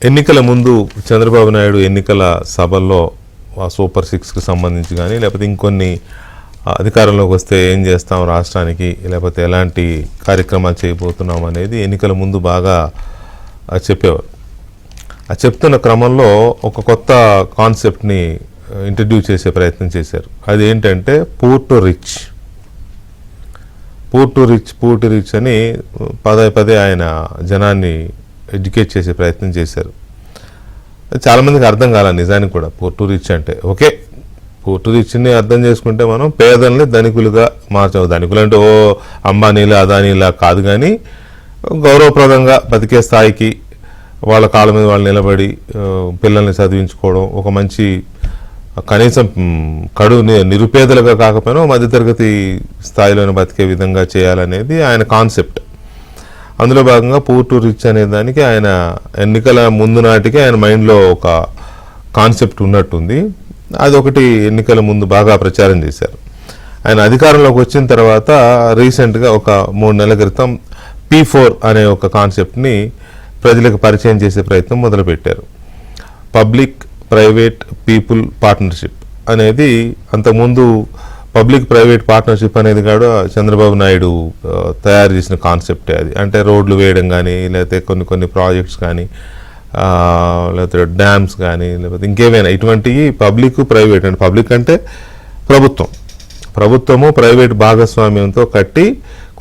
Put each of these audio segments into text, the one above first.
ఎన్నికల ముందు చంద్రబాబు నాయుడు ఎన్నికల సభల్లో సూపర్ 6కి సంబంధించి కానీ లేకపోతే ఇంకొన్ని అధికారంలోకి వస్తే ఏం చేస్తాం రాష్ట్రానికి, లేకపోతే ఎలాంటి కార్యక్రమాలు చేయబోతున్నాం అనేది ఎన్నికల ముందు బాగా చెప్పేవారు. ఆ చెప్తున్న క్రమంలో ఒక కొత్త కాన్సెప్ట్ని ఇంట్రడ్యూస్ చేసే ప్రయత్నం చేశారు. అది ఏంటంటే పూర్ టు రిచ్ అని పదే ఆయన జనాన్ని ఎడ్యుకేట్ చేసే ప్రయత్నం చేశారు. చాలామందికి అర్థం కాల నిజానికి కూడా పూర్ టు రిచ్ అంటే. ఓకే, పూర్ టు రిచ్ని అర్థం చేసుకుంటే మనం పేదల్ని ధనికులుగా మార్చాము. ధనికులు అంటే ఓ అంబానీలా అదానీలా కాదు, కానీ గౌరవప్రదంగా బతికే స్థాయికి వాళ్ళ కాళ్ళ మీద వాళ్ళు నిలబడి పిల్లల్ని చదివించుకోవడం, ఒక మంచి కనీసం నిరుపేదలుగా కాకపోయినా మధ్యతరగతి స్థాయిలోనే బతికే విధంగా చేయాలనేది ఆయన కాన్సెప్ట్. అందులో భాగంగా పూర్ టు రిచ్ అనే దానికి ఆయన ఎన్నికల ముందు నాటికి ఆయన మైండ్లో ఒక కాన్సెప్ట్ ఉన్నట్టుంది. అదొకటి ఎన్నికల ముందు బాగా ప్రచారం చేశారు. ఆయన అధికారంలోకి వచ్చిన తర్వాత రీసెంట్గా ఒక 3 నెలల క్రితం P4 అనే ఒక కాన్సెప్ట్ని ప్రజలకు పరిచయం చేసే ప్రయత్నం మొదలుపెట్టారు. పబ్లిక్ ప్రైవేట్ పీపుల్ పార్ట్నర్షిప్ అనేది అంతకుముందు పబ్లిక్ ప్రైవేట్ పార్ట్నర్షిప్ అనేది కూడా చంద్రబాబు నాయుడు తయారు చేసిన కాన్సెప్టే. అది అంటే రోడ్లు వేయడం కానీ, లేకపోతే కొన్ని ప్రాజెక్ట్స్ కానీ, లేకపోతే డ్యామ్స్ కానీ, లేకపోతే ఇంకేమైనా ఇటువంటివి పబ్లిక్ ప్రైవేట్ అంటే పబ్లిక్ అంటే ప్రభుత్వము ప్రైవేట్ భాగస్వామ్యంతో కట్టి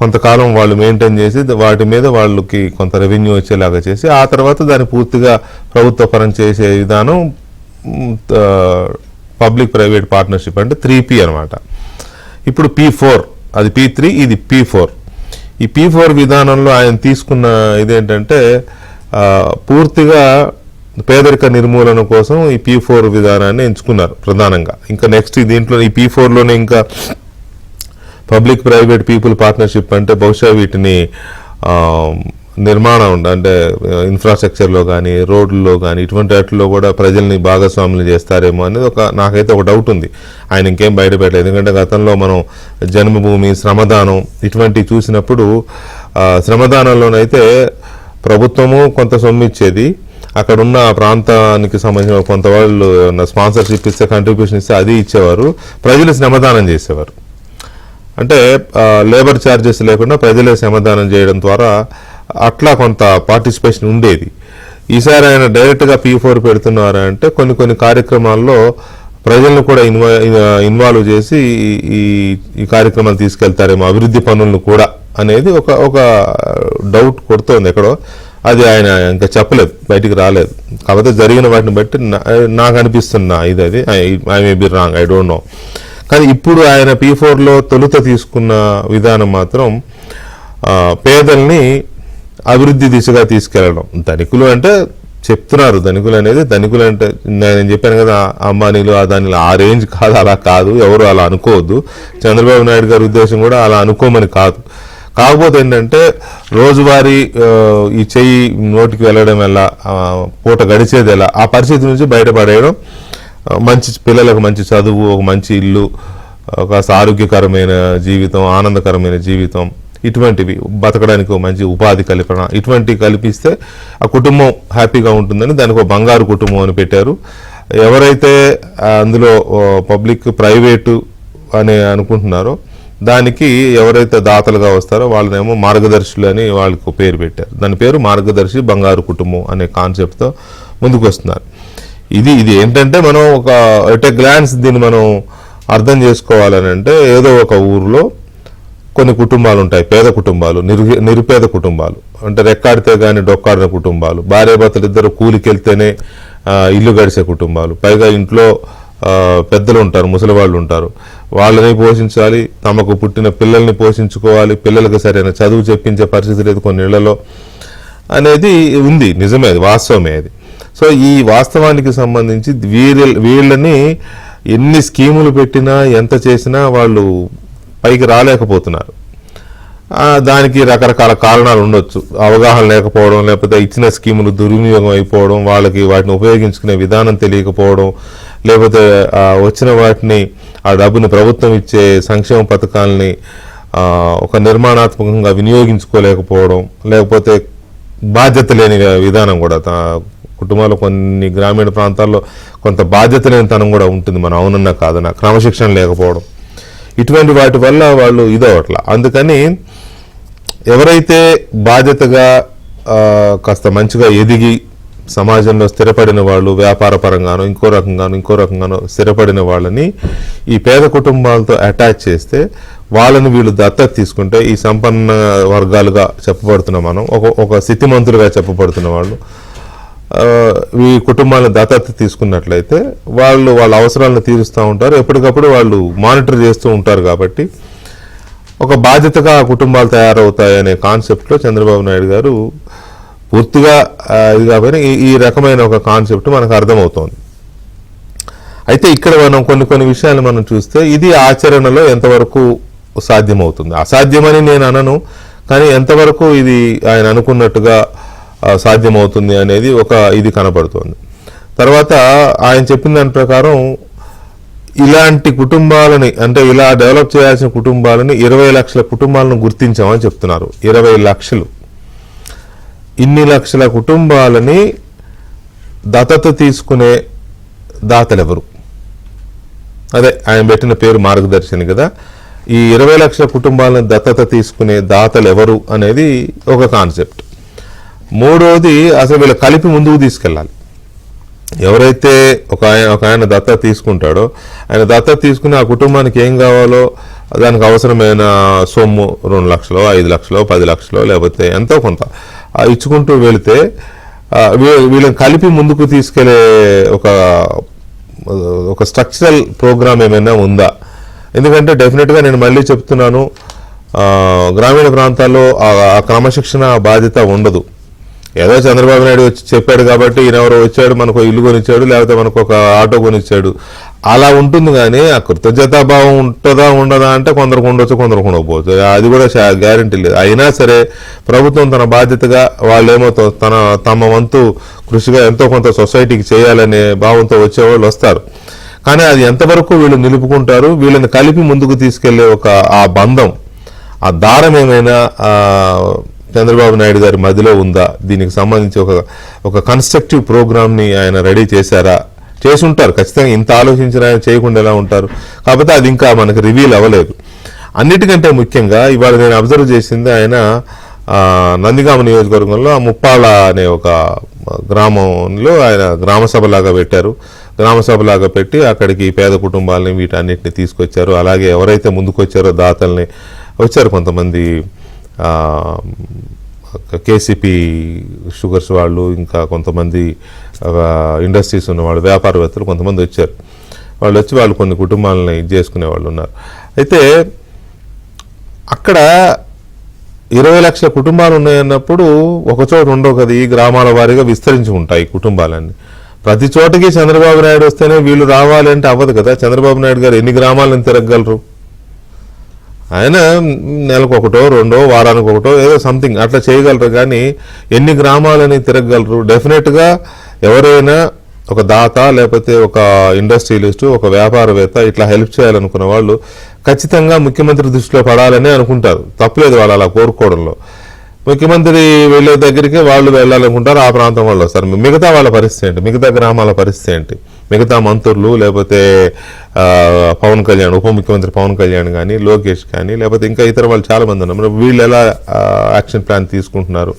కొంతకాలం వాళ్ళు మెయింటైన్ చేసి వాటి మీద వాళ్ళకి కొంత రెవెన్యూ వచ్చేలాగా చేసి ఆ తర్వాత దాన్ని పూర్తిగా ప్రభుత్వ పరం చేసే విధానం పబ్లిక్ ప్రైవేట్ పార్ట్నర్షిప్ అంటే 3P అనమాట. ఇప్పుడు P4, అది P3, ఇది P4. ఈ P4 విధానంలో ఆయన తీసుకున్న ఇదేంటంటే పూర్తిగా పేదరిక నిర్మూలన కోసం ఈ P4 విధానాన్ని ఎంచుకున్నారు ప్రధానంగా. ఇంకా నెక్స్ట్ దీంట్లో ఈ P4లోనే ఇంకా పబ్లిక్ ప్రైవేట్ పీపుల్ పార్ట్నర్షిప్ అంటే బహుశా వీటిని నిర్మాణం అంటే ఇన్ఫ్రాస్ట్రక్చర్లో కానీ, రోడ్లలో కానీ ఇటువంటి వాటిలో కూడా ప్రజల్ని భాగస్వాములు చేస్తారేమో అనేది నాకైతే ఒక డౌట్ ఉంది. ఆయన ఇంకేం బయటపెట్టలేదు. ఎందుకంటే గతంలో మనం జన్మభూమి, శ్రమదానం ఇటువంటివి చూసినప్పుడు శ్రమదానంలోనైతే ప్రభుత్వము కొంత సొమ్ము ఇచ్చేది, అక్కడ ఉన్న ప్రాంతానికి సంబంధించిన కొంత వాళ్ళు స్పాన్సర్షిప్ ఇస్తే, కంట్రిబ్యూషన్ ఇస్తే అది ఇచ్చేవారు. ప్రజలు శ్రమదానం చేసేవారు. అంటే లేబర్ ఛార్జెస్ లేకుండా ప్రజలే శ్రమదానం చేయడం ద్వారా అట్లా కొంత పార్టిసిపేషన్ ఉండేది. ఈసారి ఆయన డైరెక్ట్గా P4 పెడుతున్నారు అంటే కొన్ని కార్యక్రమాల్లో ప్రజలను కూడా ఇన్వాల్వ్ చేసి ఈ కార్యక్రమాలు తీసుకెళ్తారేమో, అభివృద్ధి పనులను కూడా అనేది ఒక డౌట్ కొడుతోంది ఎక్కడో. అది ఆయన ఇంకా చెప్పలేదు, బయటికి రాలేదు. కాకపోతే జరిగిన వాటిని బట్టి నాకు అనిపిస్తున్న ఇది I may be wrong, I don't know. కానీ ఇప్పుడు ఆయన P4లో తొలుత తీసుకున్న విధానం మాత్రం పేదల్ని అభివృద్ధి దిశగా తీసుకెళ్లడం. ధనికులు అంటే చెప్తున్నారు, ధనికులు అంటే నేను చెప్పాను కదా, అంబానీలు అదానీలు ఆ రేంజ్ కాదు, అలా కాదు, ఎవరు అలా అనుకోవద్దు. చంద్రబాబు నాయుడు గారి ఉద్దేశం కూడా అలా అనుకోమని కాదు. కాకపోతే ఏంటంటే రోజువారీ ఈ చెయ్యి నోటికి వెళ్ళడం ఎలా, పూట గడిచేది ఎలా, ఆ పరిస్థితి నుంచి బయటపడేయడం, మంచి పిల్లలకు మంచి చదువు, ఒక మంచి ఇల్లు, కాస్త ఆరోగ్యకరమైన జీవితం, ఆనందకరమైన జీవితం, ఇటువంటివి బతకడానికి ఒక మంచి ఉపాధి కల్పన, ఇటువంటివి కల్పిస్తే ఆ కుటుంబం హ్యాపీగా ఉంటుందని దానికి ఒక బంగారు కుటుంబం అని పెట్టారు. ఎవరైతే అందులో పబ్లిక్ ప్రైవేటు అని అనుకుంటున్నారో దానికి ఎవరైతే దాతలుగా వస్తారో వాళ్ళనేమో మార్గదర్శులు అని వాళ్ళకు పేరు పెట్టారు. దాని పేరు మార్గదర్శి బంగారు కుటుంబం అనే కాన్సెప్ట్తో ముందుకు వస్తున్నారు. ఇది ఏంటంటే మనం ఒక ఎట్ ఎ గ్లాన్స్ దీన్ని మనం అర్థం చేసుకోవాలని అంటే, ఏదో ఒక ఊరిలో కొన్ని కుటుంబాలు ఉంటాయి, పేద కుటుంబాలు, నిరుపేద కుటుంబాలు, అంటే రెక్కాడితే కానీ డొక్కాడిన కుటుంబాలు, భార్యాభర్తలు ఇద్దరు కూలికెళ్తేనే ఇల్లు గడిచే కుటుంబాలు, పైగా ఇంట్లో పెద్దలు ఉంటారు, ముసలి వాళ్ళు ఉంటారు, వాళ్ళని పోషించాలి, తమకు పుట్టిన పిల్లల్ని పోషించుకోవాలి, పిల్లలకు సరైన చదువు చెప్పించే పరిస్థితి లేదు కొన్ని ఇళ్లలో అనేది ఉంది. నిజమే, అది వాస్తవమే. అది సో ఈ వాస్తవానికి సంబంధించి వీళ్ళని ఎన్ని స్కీములు పెట్టినా ఎంత చేసినా వాళ్ళు పైకి రాలేకపోతున్నారు. దానికి రకరకాల కారణాలు ఉండొచ్చు. అవగాహన లేకపోవడం, లేకపోతే ఇచ్చిన స్కీములు దుర్వినియోగం అయిపోవడం, వాళ్ళకి వాటిని ఉపయోగించుకునే విధానం తెలియకపోవడం, లేకపోతే వచ్చిన వాటిని ఆ డబ్బుని ప్రభుత్వం ఇచ్చే సంక్షేమ పథకాలని ఒక నిర్మాణాత్మకంగా వినియోగించుకోలేకపోవడం, లేకపోతే బాధ్యత లేని విధానం కూడా కుటుంబాలు కొన్ని గ్రామీణ ప్రాంతాల్లో కొంత బాధ్యత లేనితనం కూడా ఉంటుంది, మనం అవునన్నా కాదన్నా, క్రమశిక్షణ లేకపోవడం, ఇటువంటి వాటి వల్ల వాళ్ళు ఇదవట్లా. అందుకని ఎవరైతే బాధ్యతగా కాస్త మంచిగా ఎదిగి సమాజంలో స్థిరపడిన వాళ్ళు, వ్యాపార పరంగానో ఇంకో రకంగానో స్థిరపడిన వాళ్ళని ఈ పేద కుటుంబాలతో అటాచ్ చేస్తే, వాళ్ళని వీళ్ళు దత్తత తీసుకుంటే, ఈ సంపన్న వర్గాలుగా చెప్పబడుతున్న మనం, ఒక స్థితిమంతులుగా చెప్పబడుతున్న వాళ్ళు ఈ కుటుంబాలను దత్తత తీసుకున్నట్లయితే వాళ్ళ అవసరాలను తీరుస్తూ ఉంటారు, ఎప్పటికప్పుడు వాళ్ళు మానిటర్ చేస్తూ ఉంటారు. కాబట్టి ఒక బాధ్యతగా కుటుంబాలు తయారవుతాయనే కాన్సెప్ట్లో చంద్రబాబు నాయుడు గారు పూర్తిగా ఇది కాబట్టి ఈ రకమైన ఒక కాన్సెప్ట్ మనకు అర్థమవుతోంది. అయితే ఇక్కడ మనం కొన్ని విషయాలు మనం చూస్తే ఇది ఆచరణలో ఎంతవరకు సాధ్యమవుతుంది, అసాధ్యమని నేను అనను, కానీ ఎంతవరకు ఇది ఆయన అనుకున్నట్టుగా సాధ్యమవుతుంది అనేది ఇది కనపడుతోంది. తర్వాత ఆయన చెప్పిన దాని ప్రకారం ఇలాంటి కుటుంబాలని, అంటే ఇలా డెవలప్ చేయాల్సిన కుటుంబాలని 20 లక్షల కుటుంబాలను గుర్తించామని చెప్తున్నారు. 20 లక్షలు, ఇన్ని లక్షల కుటుంబాలని దత్తత తీసుకునే దాతలెవరు? అదే ఆయన పెట్టిన పేరు మార్గదర్శిని కదా. ఈ 20 లక్షల కుటుంబాలను దత్తత తీసుకునే దాతలు ఎవరు అనేది ఒక కాన్సెప్ట్. మూడోది, అసలు వీళ్ళు కలిపి ముందుకు తీసుకెళ్ళాలి. ఎవరైతే ఒక ఆయన దత్తత తీసుకుంటాడో, ఆయన దత్తత తీసుకుని ఆ కుటుంబానికి ఏం కావాలో దానికి అవసరమైన సొమ్ము 2 లక్షలు, 5 లక్షలు, 10 లక్షలు, లేకపోతే ఎంతో కొంత ఇచ్చుకుంటూ వెళితే వీళ్ళని కలిపి ముందుకు తీసుకెళ్లే ఒక స్ట్రక్చరల్ ప్రోగ్రామ్ ఏమైనా ఉందా? ఎందుకంటే డెఫినెట్గా నేను మళ్ళీ చెప్తున్నాను, గ్రామీణ ప్రాంతాల్లో ఆ క్రమశిక్షణ బాధ్యత ఉండదు. ఏదో చంద్రబాబు నాయుడు వచ్చి చెప్పాడు కాబట్టి ఈయనెవరో వచ్చాడు, మనకు ఇల్లు కొనిచ్చాడు, లేకపోతే మనకు ఒక ఆటో కొనిచ్చాడు, అలా ఉంటుంది. కానీ ఆ కృతజ్ఞతాభావం ఉంటుందా ఉండదా అంటే కొందరికి ఉండొచ్చు, కొందరికి ఉండకపోవచ్చు, అది కూడా గ్యారంటీ లేదు. అయినా సరే ప్రభుత్వం తన బాధ్యతగా వాళ్ళేమో తమ వంతు కృషిగా ఎంతో కొంత సొసైటీకి చేయాలనే భావంతో వచ్చేవాళ్ళు వస్తారు. కానీ అది ఎంతవరకు వీళ్ళు నిలుపుకుంటారు, వీళ్ళని కలిపి ముందుకు తీసుకెళ్లే ఆ బంధం, ఆ దారం ఏమైనా చంద్రబాబు నాయుడు గారి మధ్యలో ఉందా? దీనికి సంబంధించి ఒక కన్స్ట్రక్టివ్ ప్రోగ్రామ్ని ఆయన రెడీ చేశారా? చేసి ఉంటారు ఖచ్చితంగా, ఇంత ఆలోచించిన ఆయన చేయకుండా ఎలా ఉంటారు? కాకపోతే అది ఇంకా మనకు రివీల్ అవ్వలేదు. అన్నిటికంటే ముఖ్యంగా ఇవాళ నేను అబ్జర్వ్ చేసింది, ఆయన నందిగామ నియోజకవర్గంలో ముప్పాళ్ళ అనే ఒక గ్రామంలో ఆయన గ్రామసభలాగా పెట్టారు. గ్రామసభలాగా పెట్టి అక్కడికి పేద కుటుంబాలని వీటన్నిటిని తీసుకొచ్చారు. అలాగే ఎవరైతే ముందుకొచ్చారో దాతల్ని వచ్చారు, కొంతమంది కేసీపీ షుగర్స్ వాళ్ళు, ఇంకా కొంతమంది ఇండస్ట్రీస్ ఉన్నవాళ్ళు, వ్యాపారవేత్తలు కొంతమంది వచ్చారు. వాళ్ళు వచ్చి వాళ్ళు కొన్ని కుటుంబాలని ఇది చేసుకునే వాళ్ళు ఉన్నారు. అయితే అక్కడ 20 లక్షల కుటుంబాలు ఉన్నాయన్నప్పుడు ఒకచోట ఉండవు కదా, ఈ గ్రామాల వారీగా విస్తరించి ఉంటాయి కుటుంబాలన్నీ. ప్రతి చోటకి చంద్రబాబు నాయుడు వస్తేనే వీళ్ళు రావాలంటే అవ్వదు కదా. చంద్రబాబు నాయుడు గారు ఎన్ని గ్రామాలను తిరగగలరు? ఆయన నెలకు ఒకటో రెండో, వారానికి ఒకటో ఏదో సంథింగ్ అట్లా చేయగలరు. కానీ ఎన్ని గ్రామాలని తిరగగలరు? డెఫినెట్గా ఎవరైనా ఒక దాత, లేకపోతే ఒక ఇండస్ట్రియలిస్టు, ఒక వ్యాపారవేత్త ఇట్లా హెల్ప్ చేయాలనుకున్న వాళ్ళు ఖచ్చితంగా ముఖ్యమంత్రి దృష్టిలో పడాలని అనుకుంటారు. తప్పులేదు వాళ్ళు అలా కోరుకోవడంలో. ముఖ్యమంత్రి వెళ్ళే దగ్గరికి వాళ్ళు వెళ్ళాలనుకుంటారు, ఆ ప్రాంతం వాళ్ళు వస్తారు. మిగతా వాళ్ళ పరిస్థితి ఏంటి? మిగతా గ్రామాల పరిస్థితి ఏంటి? మిగతా మంత్రులు, లేకపోతే పవన్ కళ్యాణ్, ఉప ముఖ్యమంత్రి పవన్ కళ్యాణ్ కానీ, లోకేష్ కానీ, లేకపోతే ఇంకా ఇతర వాళ్ళు చాలామంది ఉన్నారు. వీళ్ళు ఎలా యాక్షన్ ప్లాన్ తీసుకుంటున్నారు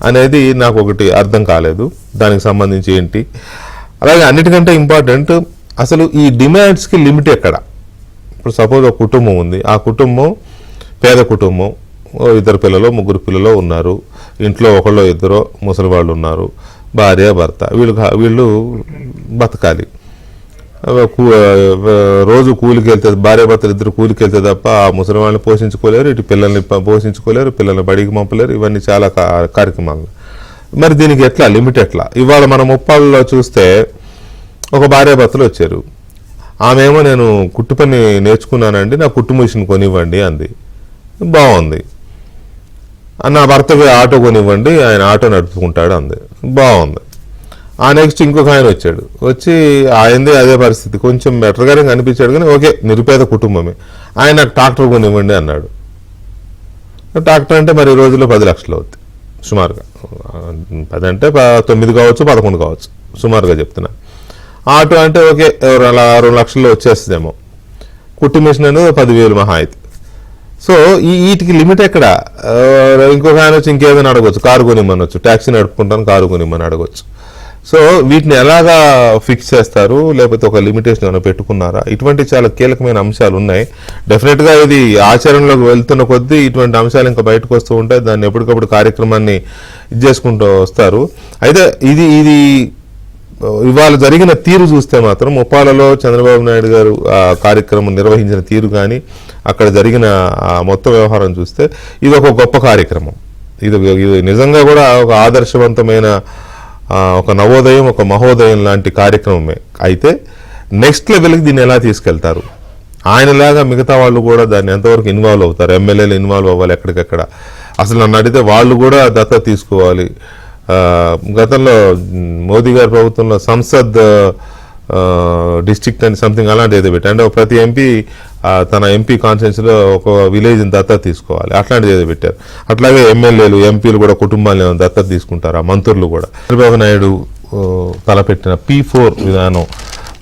అనేది నాకు ఒకటి అర్థం కాలేదు. దానికి సంబంధించి ఏంటి? అలాగే అన్నిటికంటే ఇంపార్టెంట్, అసలు ఈ డిమాండ్స్కి లిమిట్ ఎక్కడ? ఇప్పుడు సపోజ్ ఒక కుటుంబం ఉంది, ఆ కుటుంబం పేద కుటుంబం, 2 పిల్లలు 3 పిల్లలు ఉన్నారు, ఇంట్లో ఒకళ్ళో ఇద్దరో ముసలి వాళ్ళు ఉన్నారు, భార్య భర్త, వీళ్ళు బతకాలి. రోజు కూలికి వెళ్తే, భార్య భర్తలు ఇద్దరు కూలికి వెళ్తే తప్ప ఆ ముసలి వాళ్ళని పోషించుకోలేరు, ఇటు పిల్లల్ని పోషించుకోలేరు, పిల్లల్ని బడికి పంపలేరు. ఇవన్నీ చాలా కార్యక్రమాలు. మరి దీనికి ఎట్లా లిమిట్ ఎట్లా? ఇవాళ మనం ముప్పాళ్ళలో చూస్తే ఒక భార్య భర్తలు వచ్చారు. ఆమెమో నేను కుట్టు పని నేర్చుకున్నానండి, నా కుట్టు మిషన్ కొనివ్వండి అంది. బాగుంది. నా భర్తకి ఆటో కొనివ్వండి, ఆయన ఆటో నడుపుకుంటాడు అంది. బాగుంది. ఆ నెక్స్ట్ ఇంకొక ఆయన వచ్చాడు. వచ్చి ఆయనదే అదే పరిస్థితి, కొంచెం బెటర్గానే కనిపించాడు, కానీ ఓకే నిరుపేద కుటుంబమే. ఆయన నాకు ట్రాక్టర్ కొనివ్వండి అన్నాడు. ట్రాక్టర్ అంటే మరి ఈ రోజుల్లో 10 లక్షలు అవుతుంది. సుమారుగా 10 అంటే 9 కావచ్చు 11 కావచ్చు సుమారుగా చెప్తున్నా. ఆటో అంటే ఓకే అలా 2 లక్షల్లో వచ్చేస్తుందేమో. కుట్టు మిషన్ అనేది 10,000 మహా అయితే. సో వీటికి లిమిట్ ఎక్కడ? ఇంకొక ఆయన వచ్చి ఇంకేదైనా అడగవచ్చు, కారు కొనిమ్మనొచ్చు, ట్యాక్సీ నడుపుకుంటాను కారు కొనిమ్మని అడగవచ్చు. సో వీటిని ఎలాగా ఫిక్స్ చేస్తారు, లేకపోతే ఒక లిమిటేషన్ ఏమైనా పెట్టుకున్నారా? ఇటువంటి చాలా కీలకమైన అంశాలు ఉన్నాయి. డెఫినెట్గా ఇది ఆచరణలోకి వెళ్తున్న కొద్దీ ఇటువంటి అంశాలు ఇంకా బయటకు వస్తూ ఉంటాయి. దాన్ని ఎప్పటికప్పుడు కార్యక్రమాన్ని ఇది చేసుకుంటూ వస్తారు. అయితే ఇది ఇవాళ జరిగిన తీరు చూస్తే మాత్రం ముప్పాలలో చంద్రబాబు నాయుడు గారు ఆ కార్యక్రమం నిర్వహించిన తీరు కానీ అక్కడ జరిగిన మొత్తం వ్యవహారం చూస్తే ఇది ఒక గొప్ప కార్యక్రమం. ఇది నిజంగా కూడా ఒక ఆదర్శవంతమైన ఒక నవోదయం, ఒక మహోదయం లాంటి కార్యక్రమమే. అయితే నెక్స్ట్ లెవెల్కి దీన్ని ఎలా తీసుకెళ్తారు? ఆయనలాగా మిగతా వాళ్ళు కూడా దాన్ని ఎంతవరకు ఇన్వాల్వ్ అవుతారు? ఎమ్మెల్యేలు ఇన్వాల్వ్ అవ్వాలి ఎక్కడికక్కడ. అసలు నన్ను అడిగితే వాళ్ళు కూడా దత్తత తీసుకోవాలి. గతంలో మోదీ గారి ప్రభుత్వంలో సంసద్ డిస్ట్రిక్ట్ అని సంథింగ్ అలాంటి ఏదో పెట్టి, అంటే ప్రతి ఎంపీ తన ఎంపీ కాన్స్టిట్యున్సీలో ఒక విలేజ్ని దత్తత తీసుకోవాలి, అట్లాంటిది ఏదో పెట్టారు. అట్లాగే ఎమ్మెల్యేలు ఎంపీలు కూడా కుటుంబాలను దత్తత తీసుకుంటారు, మంత్రులు కూడా. చంద్రబాబు నాయుడు తలపెట్టిన P4 విధానం,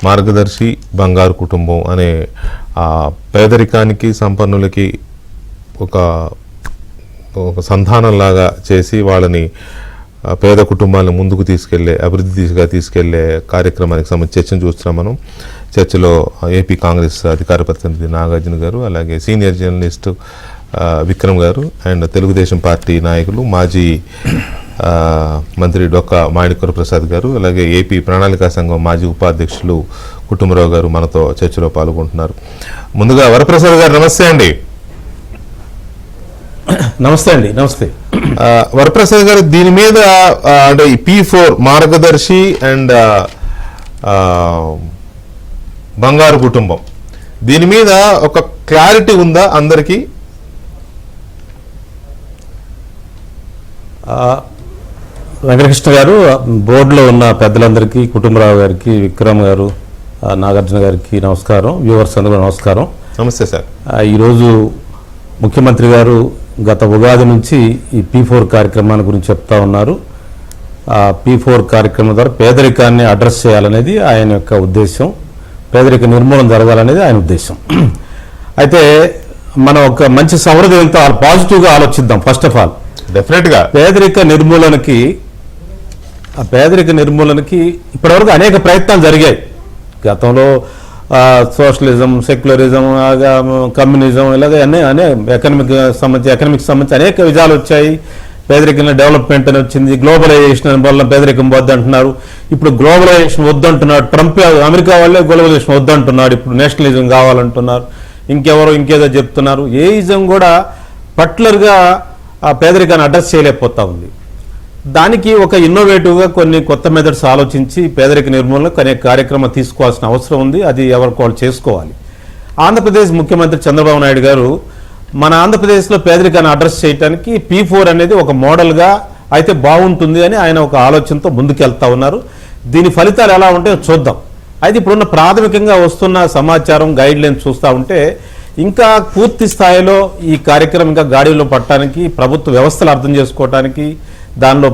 మార్గదర్శి బంగారు కుటుంబం అనే పేదరికానికి సంపన్నులకి ఒక సంధానంలాగా చేసి వాళ్ళని పేద కుటుంబాలను ముందుకు తీసుకెళ్లే, అభివృద్ధి దిశగా తీసుకెళ్లే కార్యక్రమానికి సంబంధించి చర్చను చూస్తున్నాం మనం. చర్చలో ఏపీ కాంగ్రెస్ అధికార ప్రతినిధి నాగార్జున గారు, అలాగే సీనియర్ జర్నలిస్టు విక్రమ్ గారు, అండ్ తెలుగుదేశం పార్టీ నాయకులు మాజీ మంత్రి డొక్కా మాణిక్య ప్రసాద్ గారు, అలాగే ఏపీ ప్రణాళికా సంఘం మాజీ ఉపాధ్యక్షులు కుటుంబరావు గారు మనతో చర్చలో పాల్గొంటున్నారు. ముందుగా వరప్రసాద్ గారు నమస్తే అండి. నమస్తే అండి. నమస్తే వరప్రసాద్ గారు, దీని మీద అంటే ఈ P4 మార్గదర్శి అండ్ బంగారు కుటుంబం, దీని మీద ఒక క్లారిటీ ఉందా అందరికీ? వెంకటకృష్ణ గారు, బోర్డులో ఉన్న పెద్దలందరికీ, కుటుంబరావు గారికి, విక్రమ్ గారు, నాగార్జున గారికి నమస్కారం. వ్యూవర్స్ అందరూ నమస్కారం. నమస్తే సార్. ఈరోజు ముఖ్యమంత్రి గారు గత ఉగాది నుంచి ఈ P4 కార్యక్రమాన్ని గురించి చెప్తా ఉన్నారు. P4 కార్యక్రమం ద్వారా పేదరికాన్ని అడ్రస్ చేయాలనేది ఆయన యొక్క ఉద్దేశం, పేదరిక నిర్మూలన జరగాలనేది ఆయన ఉద్దేశం. అయితే మనం ఒక మంచి సౌహృదయంతో పాజిటివ్గా ఆలోచిద్దాం. ఫస్ట్ ఆఫ్ ఆల్ డెఫినెట్గా పేదరిక నిర్మూలనకి ఇప్పటివరకు అనేక ప్రయత్నాలు జరిగాయి. గతంలో సోషలిజం, సెక్యులరిజం, కమ్యూనిజం, ఇలాగే ఎకనామిక్స్ సంబంధించి అనేక విజయాలు వచ్చాయి. పేదరికంలో డెవలప్మెంట్ అని వచ్చింది. గ్లోబలైజేషన్ వల్ల పేదరికం వద్దంటున్నారు. ఇప్పుడు గ్లోబలైజేషన్ వద్దంటున్నాడు ట్రంప్. అమెరికా వాళ్ళే గ్లోబలైజేషన్ వద్దంటున్నాడు. ఇప్పుడు నేషనలిజం కావాలంటున్నారు. ఇంకేదో చెప్తున్నారు. ఏ ఇజం కూడా పర్టికులర్గా ఆ పేదరికాన్ని అడ్రస్ చేయలేకపోతా ఉంది. దానికి ఒక ఇన్నోవేటివ్గా కొన్ని కొత్త మెథడ్స్ ఆలోచించి పేదరిక నిర్మూలనకు అనేక కార్యక్రమం తీసుకోవాల్సిన అవసరం ఉంది. అది ఎవరికి వాళ్ళు చేసుకోవాలి. ఆంధ్రప్రదేశ్ ముఖ్యమంత్రి చంద్రబాబు నాయుడు గారు మన ఆంధ్రప్రదేశ్లో పేదరికాన్ని అడ్రస్ చేయడానికి P4 అనేది ఒక మోడల్గా అయితే బాగుంటుంది అని ఆయన ఒక ఆలోచనతో ముందుకెళ్తా ఉన్నారు. దీని ఫలితాలు ఎలా ఉంటాయో చూద్దాం. అయితే ఇప్పుడున్న ప్రాథమికంగా వస్తున్న సమాచారం, గైడ్ లైన్స్ చూస్తూ ఉంటే ఇంకా పూర్తి స్థాయిలో ఈ కార్యక్రమం ఇంకా గాడిలో పట్టడానికి, ప్రభుత్వ వ్యవస్థలు అర్థం చేసుకోవడానికి, దానిలో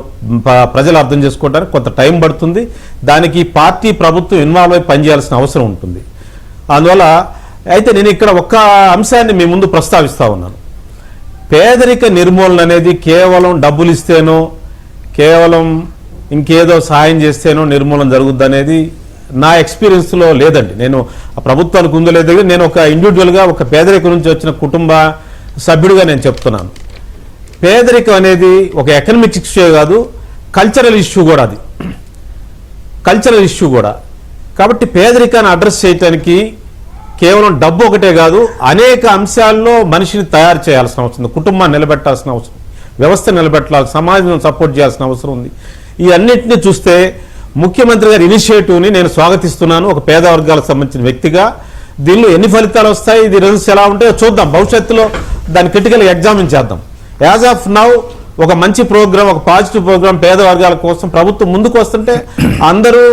ప్రజలు అర్థం చేసుకోవడానికి కొంత టైం పడుతుంది. దానికి పార్టీ, ప్రభుత్వం ఇన్వాల్వ్ అయి పనిచేయాల్సిన అవసరం ఉంటుంది. అందువల్ల అయితే నేను ఇక్కడ ఒక్క అంశాన్ని మీ ముందు ప్రస్తావిస్తూ ఉన్నాను. పేదరిక నిర్మూలన అనేది కేవలం డబ్బులు ఇస్తేనో, కేవలం ఇంకేదో సాయం చేస్తేనో నిర్మూలన జరుగుద్ది అనేది నా ఎక్స్పీరియన్స్లో లేదండి. నేను ప్రభుత్వానికి ఉందో లేదో, నేను ఒక ఇండివిజువల్గా ఒక పేదరికం నుంచి వచ్చిన కుటుంబ సభ్యుడిగా నేను చెప్తున్నాను. పేదరికం అనేది ఒక ఎకనామిక్ ఇష్యూ కాదు, కల్చరల్ ఇష్యూ కూడా. అది కల్చరల్ ఇష్యూ కూడా. కాబట్టి పేదరికాన్ని అడ్రస్ చేయడానికి కేవలం డబ్బు ఒకటే కాదు, అనేక అంశాల్లో మనిషిని తయారు చేయాల్సిన అవసరం ఉంది. కుటుంబాన్ని నిలబెట్టాల్సిన అవసరం, వ్యవస్థ నిలబెట్టాలి, సమాజం సపోర్ట్ చేయాల్సిన అవసరం ఉంది. ఈ అన్నింటినీ చూస్తే ముఖ్యమంత్రి గారి ఇనిషియేటివ్ని నేను స్వాగతిస్తున్నాను. ఒక పేద వర్గాలకు సంబంధించిన వ్యక్తిగా దీనిలో ఎన్ని ఫలితాలు వస్తాయి, ఇది రిజల్ట్స్ ఎలా ఉంటాయో చూద్దాం. భవిష్యత్తులో దాన్ని క్రిటికల్గా ఎగ్జామిన్ చేద్దాం. యాజ్ ఆఫ్ నౌ ఒక మంచి ప్రోగ్రామ్, ఒక పాజిటివ్ ప్రోగ్రామ్ పేద వర్గాల కోసం ప్రభుత్వం ముందుకు వస్తుంటే అందరూ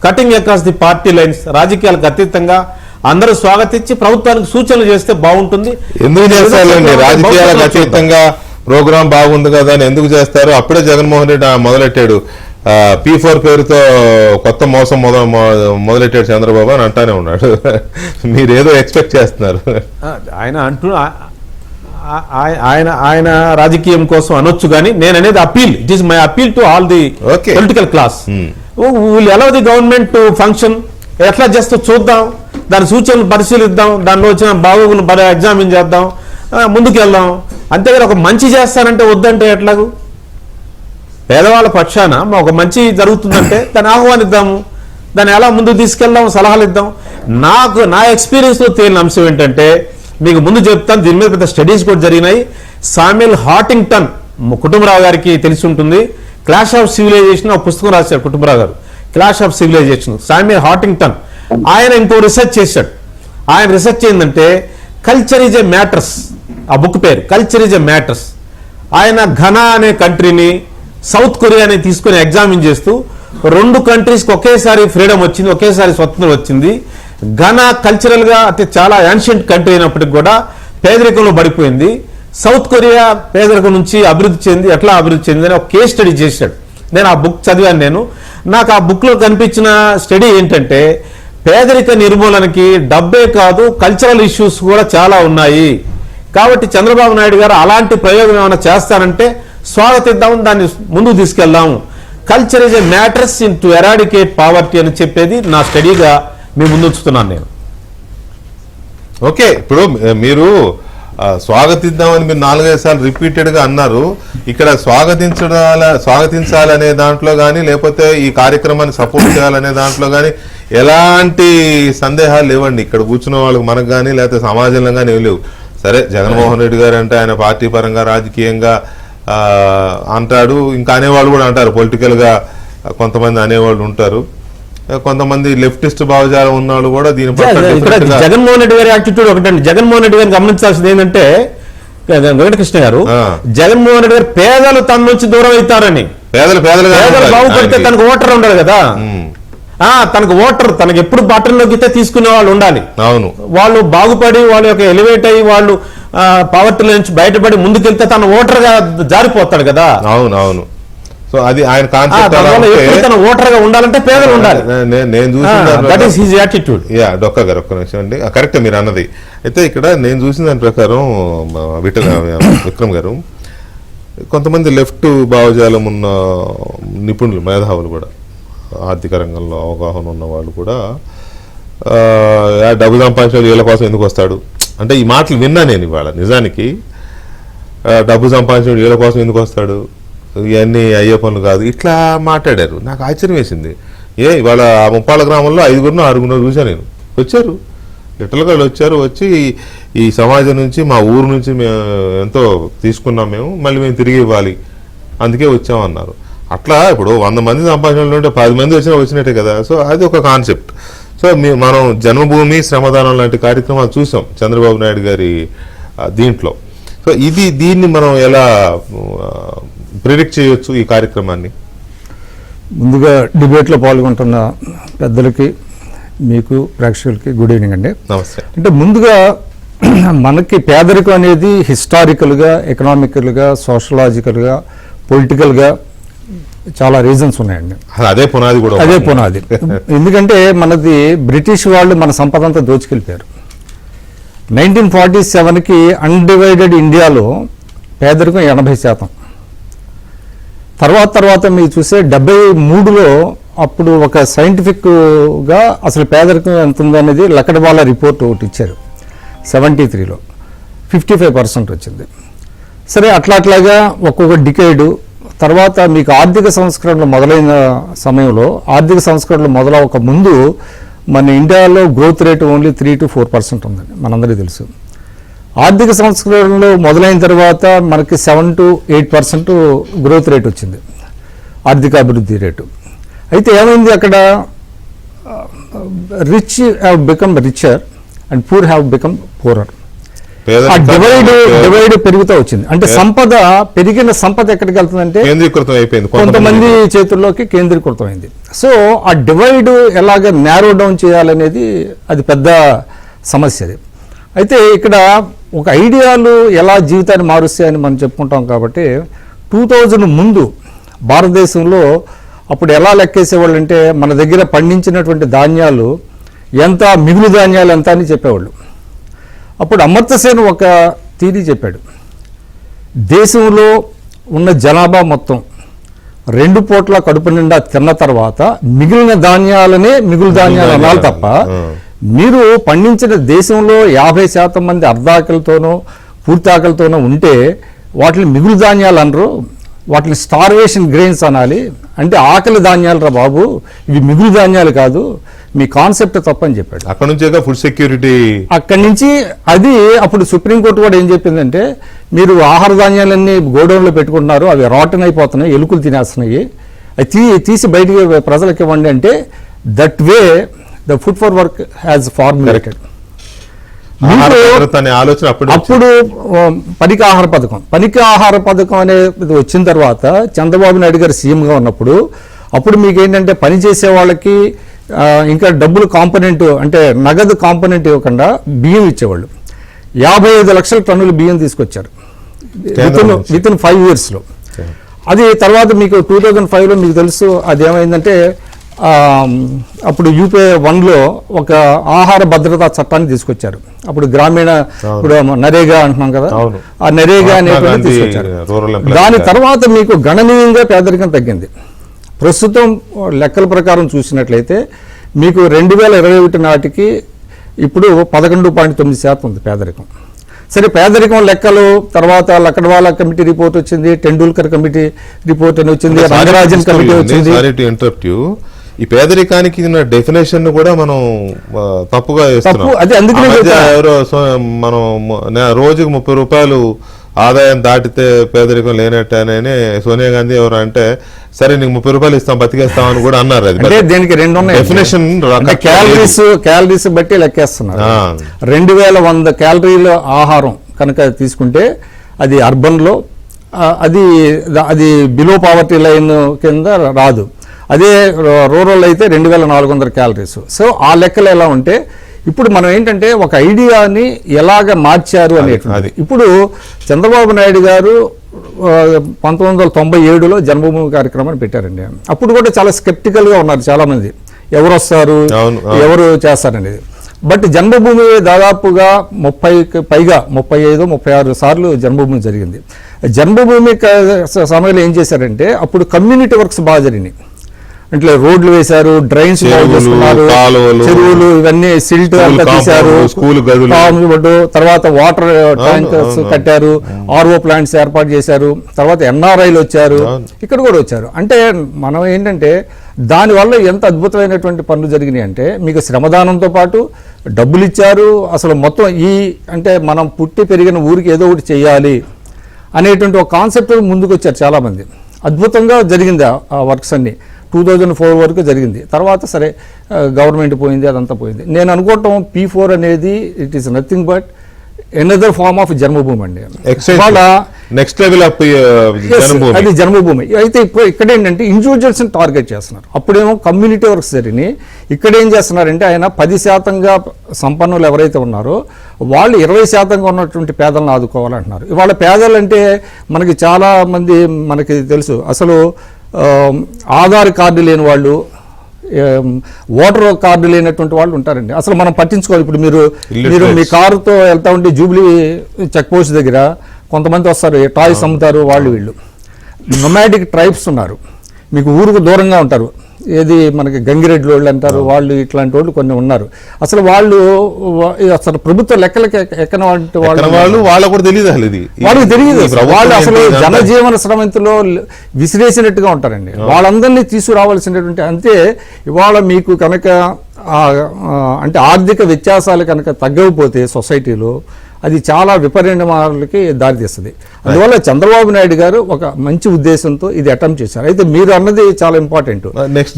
cutting across the party lines, రాజకీయాలకు అతీతంగా అందరూ స్వాగతించి ప్రభుత్వానికి సూచనలు చేస్తే బాగుంటుంది. ఎందుకు చేస్తారండి? రాజకీయాలకు అతీతంగా ప్రోగ్రామ్ బాగుంది కదా అని ఎందుకు చేస్తారు? అప్పుడే జగన్మోహన్ రెడ్డి మొదలెట్టాడు, P4 పేరుతో కొత్త మోసం మొదలెట్టాడు చంద్రబాబు అని అంటానే ఉన్నాడు. మీరు ఏదో ఎక్స్పెక్ట్ చేస్తున్నారు. ఆయన ఆయన రాజకీయం కోసం అనొచ్చు, కానీ నేను అనేది appeal, it is my appeal to all the political class. వీళ్ళు ఎలా ది గవర్నమెంట్ ఫంక్షన్ ఎట్లా చేస్తూ చూద్దాం, దాని సూచనలు పరిశీలిద్దాం, దానిలో వచ్చిన బాగోగులు ఎగ్జామిన్ చేద్దాం, ముందుకు వెళ్దాం. అంతేగాని ఒక మంచి చేస్తానంటే వద్దంటే ఎట్లాగూ? పేదవాళ్ళ పక్షాన ఒక మంచి జరుగుతుందంటే దాన్ని ఆహ్వానిద్దాము, దాన్ని ఎలా ముందుకు తీసుకెళ్దాం, సలహాలు ఇద్దాం. నా ఎక్స్పీరియన్స్లో తేలిన అంశం ఏంటంటే, మీకు ముందు చెప్తాను, దీని మీద పెద్ద స్టడీస్ కూడా జరిగినాయి. సామ్యుయల్ హాటింగ్టన్, కుటుంబరావు గారికి తెలిసి ఉంటుంది, క్లాష్ ఆఫ్ సివిలైజేషన్ ఒక పుస్తకం రాశారు కుటుంబరావు గారు, క్లాష్ ఆఫ్ సివిలైజేషన్. సామ్యుయల్ హాటింగ్టన్ ఆయన ఇంకో రీసెర్చ్ చేశాడు. ఆయన రీసెర్చ్ ఏంటంటే కల్చర్ ఈజ్ ఎ మ్యాటర్స్, ఆ బుక్ పేరు కల్చర్ ఈజ్ ఎ మ్యాటర్స్. ఆయన ఘనా అనే కంట్రీని, సౌత్ కొరియాని తీసుకుని ఎగ్జామిన్ చేస్తూ 2 కంట్రీస్కి ఒకేసారి ఫ్రీడమ్ వచ్చింది, ఒకేసారి స్వతంత్రం వచ్చింది. ఘనా కల్చరల్ గా అంటే చాలా యాన్షియంట్ కంట్రీ అయినప్పటికీ కూడా పేదరికంలో పడిపోయింది. సౌత్ కొరియా పేదరికం నుంచి అభివృద్ధి చెంది ఎట్లా అభివృద్ధి చెందిందని ఒక కేస్ స్టడీ చేశాడు. నేను ఆ బుక్ చదివాను. నాకు ఆ బుక్ లో కనిపించిన స్టడీ ఏంటంటే, పేదరిక నిర్మూలనకి డబ్బే కాదు కల్చరల్ ఇష్యూస్ కూడా చాలా ఉన్నాయి. కాబట్టి చంద్రబాబు నాయుడు గారు అలాంటి ప్రయోగం ఏమైనా చేస్తారంటే స్వాగతిద్దాం, దాన్ని ముందుకు తీసుకెళ్దాం. Culture is a matters in to eradicate poverty అని చెప్పేది నా స్టడీగా మీ ముందు ఉంచుతున్నాను నేను. ఓకే, ఇప్పుడు మీరు స్వాగతిద్దామని మీరు 4-5 సార్లు రిపీటెడ్ గా అన్నారు. ఇక్కడ స్వాగతించాలనే దాంట్లో కానీ, లేకపోతే ఈ కార్యక్రమాన్ని సపోర్ట్ చేయాలనే దాంట్లో కానీ ఎలాంటి సందేహాలు లేవండి. ఇక్కడ కూర్చున్న వాళ్ళకి మనకు కానీ, లేకపోతే సమాజంలో కానీ ఏం లేవు. సరే, జగన్మోహన్ రెడ్డి గారు అంటే ఆయన పార్టీ పరంగా రాజకీయంగా అంటాడు, ఇంకా అనేవాళ్ళు కూడా అంటారు, పొలిటికల్ గా కొంతమంది అనేవాళ్ళు ఉంటారు, కొంతమంది లెఫ్టిస్ట్ భావజాలం ఉన్నాళ్ళు కూడా దీని జగన్మోహన్ రెడ్డి గారి యాటిట్యూడ్ ఒకటండి. జగన్మోహన్ రెడ్డి గారిని గమనించాల్సింది ఏంటంటే, వెంకటకృష్ణ గారు, జగన్మోహన్ రెడ్డి గారు పేదలు తన నుంచి దూరం అవుతారని, పేదలు బాగుపడితే తనకు ఓటర్ ఉండదు కదా, తనకు ఓటర్ తనకు ఎప్పుడు బట్టల్లోకి తీసుకునే వాళ్ళు ఉండాలి. అవును, వాళ్ళు బాగుపడి వాళ్ళ యొక్క ఎలివేట్ అయ్యి వాళ్ళు పావర్టీలో నుంచి బయటపడి ముందుకెళ్తే తన ఓటర్ గా జారిపోతాడు కదా. అవును అవును. సో అది ఆయన కాన్సెప్ట్. ఓటర్ గా ఉండాలంటే పేదలు ఉండాలి. నేను చూసిన డొక్క గారు ఒక్క నిమిషం అండి, కరెక్ట్ మీరు అన్నది. అయితే ఇక్కడ నేను చూసిన దాని ప్రకారం విక్రమ్ గారు, కొంతమంది లెఫ్ట్ భావజాలం ఉన్న నిపుణులు, మేధావులు కూడా, ఆర్థిక రంగంలో అవగాహన ఉన్న వాళ్ళు కూడా డబ్బు సంపాదించాలి వీళ్ళ కోసం ఎందుకు వస్తాడు అంటే, ఈ మాటలు విన్నా నేను ఇవాళ. నిజానికి డబ్బు సంపాదించాడు వీళ్ళ కోసం ఎందుకు వస్తాడు, ఇవన్నీ అయ్యే పనులు కాదు, ఇట్లా మాట్లాడారు. నాకు ఆశ్చర్యం వేసింది. ఇవాళ ముప్పాళ్ళ గ్రామంలో 5-6 చూసా నేను. వచ్చారు, లిటరల్గా వచ్చారు, వచ్చి ఈ సమాజం నుంచి, మా ఊరు నుంచి మేము ఎంతో తీసుకున్నాం, మళ్ళీ మేము తిరిగి ఇవ్వాలి, అందుకే వచ్చామన్నారు. అట్లా ఇప్పుడు 100 మంది సంపాదించడం ఉంటే 10 మంది వచ్చినట్టే కదా. సో అది ఒక కాన్సెప్ట్. సో మనం జన్మభూమి, శ్రమదానం లాంటి కార్యక్రమాలు చూసాం చంద్రబాబు నాయుడు గారి దీంట్లో. సో దీన్ని మనం ఎలా ప్రిడిక్ట్ చేయొచ్చు ఈ కార్యక్రమాన్ని? ముందుగా డిబేట్లో పాల్గొంటున్న పెద్దలకి, మీకు ప్రేక్షకులకి గుడ్ ఈవినింగ్ అండి. నమస్తే. అంటే ముందుగా మనకి పేదరికం అనేది హిస్టారికల్గా, ఎకనామికల్గా, సోషలాజికల్గా, పొలిటికల్గా చాలా రీజన్స్ ఉన్నాయండి. అదే పునాది కూడా. అదే పునాది. ఎందుకంటే మనది బ్రిటిష్ వాళ్ళు మన సంపద అంతా దోచుకెళ్ళిపోయారు. 1947కి అన్డివైడెడ్ ఇండియాలో పేదరికం 80%. తర్వాత మీరు చూసే 73లో అప్పుడు ఒక సైంటిఫిక్గా అసలు పేదరికం ఎంత ఉందనేది లక్కడవాలా రిపోర్ట్ ఒకటి ఇచ్చారు. 73లో 55% వచ్చింది. సరే, అట్లాగా ఒక్కొక్క డికేడు తర్వాత మీకు ఆర్థిక సంస్కరణలు మొదలైన సమయంలో, ఆర్థిక సంస్కరణలు మొదలవక ముందు మన ఇండియాలో గ్రోత్ రేట్ ఓన్లీ 3 to 4% ఉందండి, మనందరికీ తెలుసు. ఆర్థిక సంస్కరణలు మొదలైన తర్వాత మనకి 7 to 8% గ్రోత్ రేట్ వచ్చింది, ఆర్థిక అభివృద్ధి రేటు. అయితే ఏమైంది అక్కడ, rich have become richer and poor have become poorer. ఆ డివైడ్ పెరుగుతూ వచ్చింది. అంటే సంపద పెరిగిన సంపద ఎక్కడికి వెళ్తుందంటే కేంద్రీకృతం అయిపోయింది, కొంతమంది చేతుల్లోకి కేంద్రీకృతమైంది. సో ఆ డివైడ్ ఎలాగ నేరో డౌన్ చేయాలనేది అది పెద్ద సమస్య. అది అయితే ఇక్కడ ఒక ఐడియాలు ఎలా జీవితాన్ని మారుస్తాయని మనం చెప్పుకుంటాం కాబట్టి 2000 ముందు భారతదేశంలో అప్పుడు ఎలా లెక్కేసేవాళ్ళు అంటే మన దగ్గర పండించినటువంటి ధాన్యాలు ఎంత, మిగులు ధాన్యాలు ఎంత అని చెప్పేవాళ్ళు. అప్పుడు అమర్త్య సేన్ ఒక థియరీ చెప్పాడు. దేశంలో ఉన్న జనాభా మొత్తం 2 పూట్ల కడుపు నిండా తిన్న తర్వాత మిగిలిన ధాన్యాలనే మిగులు ధాన్యాలు అనాలి తప్ప, మీరు పండించిన దేశంలో 50% మంది అర్ధాకలితోనో పూర్తి ఆకలితోనో ఉంటే వాటిని మిగులు ధాన్యాలు అనరు, వాటిని స్టార్వేషన్ గ్రెయిన్స్ అనాలి. అంటే ఆకలి ధాన్యాలు రా బాబు, ఇవి మిగులు ధాన్యాలు కాదు, మీ కాన్సెప్ట్ తప్పని చెప్పాడు. అక్కడ నుంచి ఫుడ్ సెక్యూరిటీ అక్కడి నుంచి అది అప్పుడు సుప్రీంకోర్టు కూడా ఏం చెప్పిందంటే, మీరు ఆహార ధాన్యాలన్నీ గోడౌన్లో పెట్టుకుంటున్నారు, అవి రాటన్ అయిపోతున్నాయి, ఎలుకలు తినేస్తున్నాయి, అది తీసి బయటికి ప్రజలకు ఇవ్వండి అంటే, that way the food for work has formulated. ఆలోచన అప్పుడు పనికి ఆహార పథకం అనేది వచ్చిన తర్వాత చంద్రబాబు నాయుడు గారు సీఎంగా ఉన్నప్పుడు, అప్పుడు మీకు ఏంటంటే పని చేసే వాళ్ళకి ఇంకా డబ్బులు కాంపోనెంట్ అంటే నగదు కాంపోనెంట్ ఇవ్వకుండా బియ్యం ఇచ్చేవాళ్ళు. 55 లక్షల టన్నులు బియ్యం తీసుకొచ్చారు విత్ ఇన్ 5 yearsలో. అది తర్వాత మీకు 2005లో మీకు తెలుసు అది ఏమైందంటే, అప్పుడు యూపీఏ 1లో ఒక ఆహార భద్రతా చట్టాన్ని తీసుకొచ్చారు. అప్పుడు గ్రామీణ, ఇప్పుడు నరేగా అంటున్నాం కదా, ఆ నరేగా అనేటువంటి తీసుకొచ్చారు. దాని తర్వాత మీకు గణనీయంగా పేదరికం తగ్గింది. ప్రస్తుతం లెక్కల ప్రకారం చూసినట్లయితే మీకు 2021 నాటికి ఇప్పుడు 11.9% ఉంది పేదరికం. సరే, పేదరికం లెక్కలు తర్వాత లక్కడవాలా కమిటీ రిపోర్ట్ వచ్చింది, టెండూల్కర్ కమిటీ రిపోర్ట్ అని వచ్చింది, రంగరాజన్ కమిటీ వచ్చింది. ఈ పేదరికానికి డెఫినేషన్ కూడా మనం తప్పుగా మనం రోజుకు 30 రూపాయలు ఆదాయం దాటితే పేదరికం లేనట్టేనని సోనియా గాంధీ ఎవరు అంటే, సరే నీకు 30 రూపాయలు ఇస్తాం బతికేస్తాం అని కూడా అన్నారు. అది దీనికి 2 ఉన్నాయి డెఫినేషన్, క్యాలరీస్ బట్టి లెక్కేస్తున్నారు. 2100 క్యాలరీల ఆహారం కనుక తీసుకుంటే అది అర్బన్ లో అది బిలో పావర్టీ లైన్ కింద రాదు. అదే రూరల్ అయితే 2400 క్యాలరీస్. సో ఆ లెక్కలు ఎలా ఉంటే, ఇప్పుడు మనం ఏంటంటే ఒక ఐడియాని ఎలాగ మార్చారు అనేది. ఇప్పుడు చంద్రబాబు నాయుడు గారు 1997లో జన్మభూమి కార్యక్రమాన్ని పెట్టారండి. అప్పుడు కూడా చాలా స్కెప్టికల్గా ఉన్నారు చాలామంది, ఎవరు వస్తారు ఎవరు చేస్తారనేది. బట్ జన్మభూమి దాదాపుగా 30 పైగా 35-36 సార్లు జన్మభూమి జరిగింది. జన్మభూమి సమయంలో ఏం చేశారంటే, అప్పుడు కమ్యూనిటీ వర్క్స్ బాగా జరిగినాయి. అంటే రోడ్లు వేశారు, డ్రైన్స్ చేసుకున్నారు, చెరువులు ఇవన్నీ సిల్ట్ అంతా తీశారు, తర్వాత వాటర్ ట్యాంకర్స్ కట్టారు, ఆర్ఓ ప్లాంట్స్ ఏర్పాటు చేశారు, తర్వాత ఎన్ఆర్ఐలు వచ్చారు, ఇక్కడ కూడా వచ్చారు. అంటే మనం ఏంటంటే దానివల్ల ఎంత అద్భుతమైనటువంటి పనులు జరిగినాయి అంటే, మీకు శ్రమదానంతో పాటు డబ్బులు ఇచ్చారు. అసలు మొత్తం అంటే మనం పుట్టి పెరిగిన ఊరికి ఏదో ఒకటి చేయాలి అనేటువంటి ఒక కాన్సెప్ట్ ముందుకు వచ్చారు చాలామంది. అద్భుతంగా జరిగింది ఆ వర్క్స్ అన్ని. 2004 వరకు జరిగింది. తర్వాత సరే గవర్నమెంట్ పోయింది, అదంతా పోయింది. నేను అనుకోవటం P4 అనేది it is nothing but another form of Janmabhoomi అండి. నెక్స్ట్ లెవెల్ ఆఫ్ అది జన్మభూమి. అయితే ఇప్పుడు ఇక్కడ ఏంటంటే ఇండివిజువల్స్ టార్గెట్ చేస్తున్నారు. అప్పుడేమో కమ్యూనిటీ వర్క్స్ జరిగినాయి. ఇక్కడ ఏం చేస్తున్నారంటే ఆయన 10% సంపన్నులు ఎవరైతే ఉన్నారో వాళ్ళు 20% ఉన్నటువంటి పేదలను ఆదుకోవాలంటున్నారు. ఇవాళ పేదలు అంటే మనకి చాలా మంది మనకి తెలుసు, అసలు ఆధార్ కార్డు లేని వాళ్ళు, ఓటర్ కార్డు లేనటువంటి వాళ్ళు ఉంటారండి. అసలు మనం పట్టించుకోవాలి. ఇప్పుడు మీరు మీ కారుతో వెళ్తా ఉంటే జూబ్లీ చెక్ పోస్ట్ దగ్గర కొంతమంది వస్తారు, టాయ్స్ అమ్ముతారు, వాళ్ళు వీళ్ళు నొమాడిక్ ట్రైబ్స్ ఉన్నారు, మీకు ఊరుకు దూరంగా ఉంటారు. ఏది మనకి గంగిరెడ్డి వాళ్ళు అంటారు, వాళ్ళు ఇట్లాంటి వాళ్ళు కొన్ని ఉన్నారు. అసలు వాళ్ళు అసలు ప్రభుత్వ లెక్కలకి ఎక్కనటువంటి వాళ్ళకు కూడా తెలియదు, వాళ్ళకి తెలియదు. వాళ్ళు అసలు జనజీవన శ్రమంతిలో విసిరేసినట్టుగా ఉంటారండి. వాళ్ళందరినీ తీసుకురావాల్సినటువంటి, అంతే ఇవాళ మీకు కనుక అంటే ఆర్థిక వ్యత్యాసాలు కనుక తగ్గకపోతే సొసైటీలో అది చాలా విపరిణామాలకి దారితీస్తుంది. అందువల్ల చంద్రబాబు నాయుడు గారు ఒక మంచి ఉద్దేశంతో ఇది అటెంప్ట్ చేశారు. అయితే మీరు అన్నది చాలా ఇంపార్టెంట్.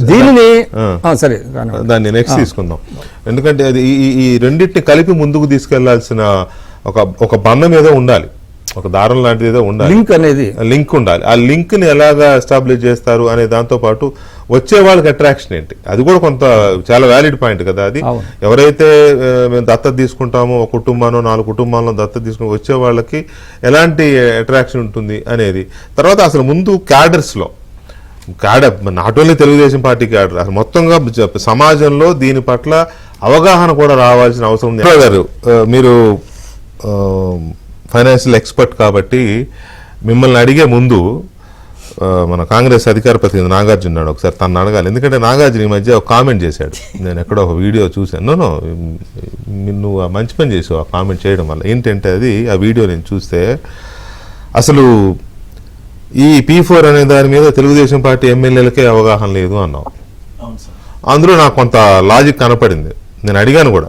దీనిని సరే దాన్ని నెక్స్ట్ తీసుకుందాం. ఎందుకంటే అది ఈ రెండింటిని కలిపి ముందుకు తీసుకెళ్లాల్సిన ఒక బంధం ఏదో ఉండాలి. ఒక దారం లాంటిది ఏదో ఉండాలి, లింక్ అనేది లింక్ ఉండాలి. ఆ లింక్ ని ఎలాగా ఎస్టాబ్లిష్ చేస్తారు అనే దాంతో పాటు వచ్చే వాళ్ళకి అట్రాక్షన్ ఏంటి, అది కూడా కొంత చాలా వ్యాలిడ్ పాయింట్ కదా అది. అవును. ఎవరైతే మేము దత్తత తీసుకుంటామో ఒక కుటుంబానో 4 కుటుంబాలను దత్తత తీసుకుని వచ్చే వాళ్ళకి ఎలాంటి అట్రాక్షన్ ఉంటుంది అనేది. తర్వాత అసలు ముందు క్యాడర్స్లో not only Telugu Desam party cadre, అసలు మొత్తంగా సమాజంలో దీని పట్ల అవగాహన కూడా రావాల్సిన అవసరం ఉంది. గారు మీరు ఫైనాన్షియల్ ఎక్స్పర్ట్ కాబట్టి మిమ్మల్ని అడిగే ముందు మన కాంగ్రెస్ అధికార ప్రతినిధి నాగార్జున ఉన్నాడు, ఒకసారి తను అడగాలి. ఎందుకంటే నాగార్జున ఈ మధ్య ఒక కామెంట్ చేశాడు, నేను ఎక్కడో ఒక వీడియో చూశాను. నువ్వు మంచి పని చేసావు ఆ కామెంట్ చేయడం వల్ల. ఏంటంటే అది ఆ వీడియో నేను చూస్తే అసలు ఈ P4 అనే దాని మీద తెలుగుదేశం పార్టీ ఎమ్మెల్యేలకే అవగాహన లేదు అన్నావు. అందులో నాకు కొంత లాజిక్ కనపడింది. నేను అడిగాను కూడా,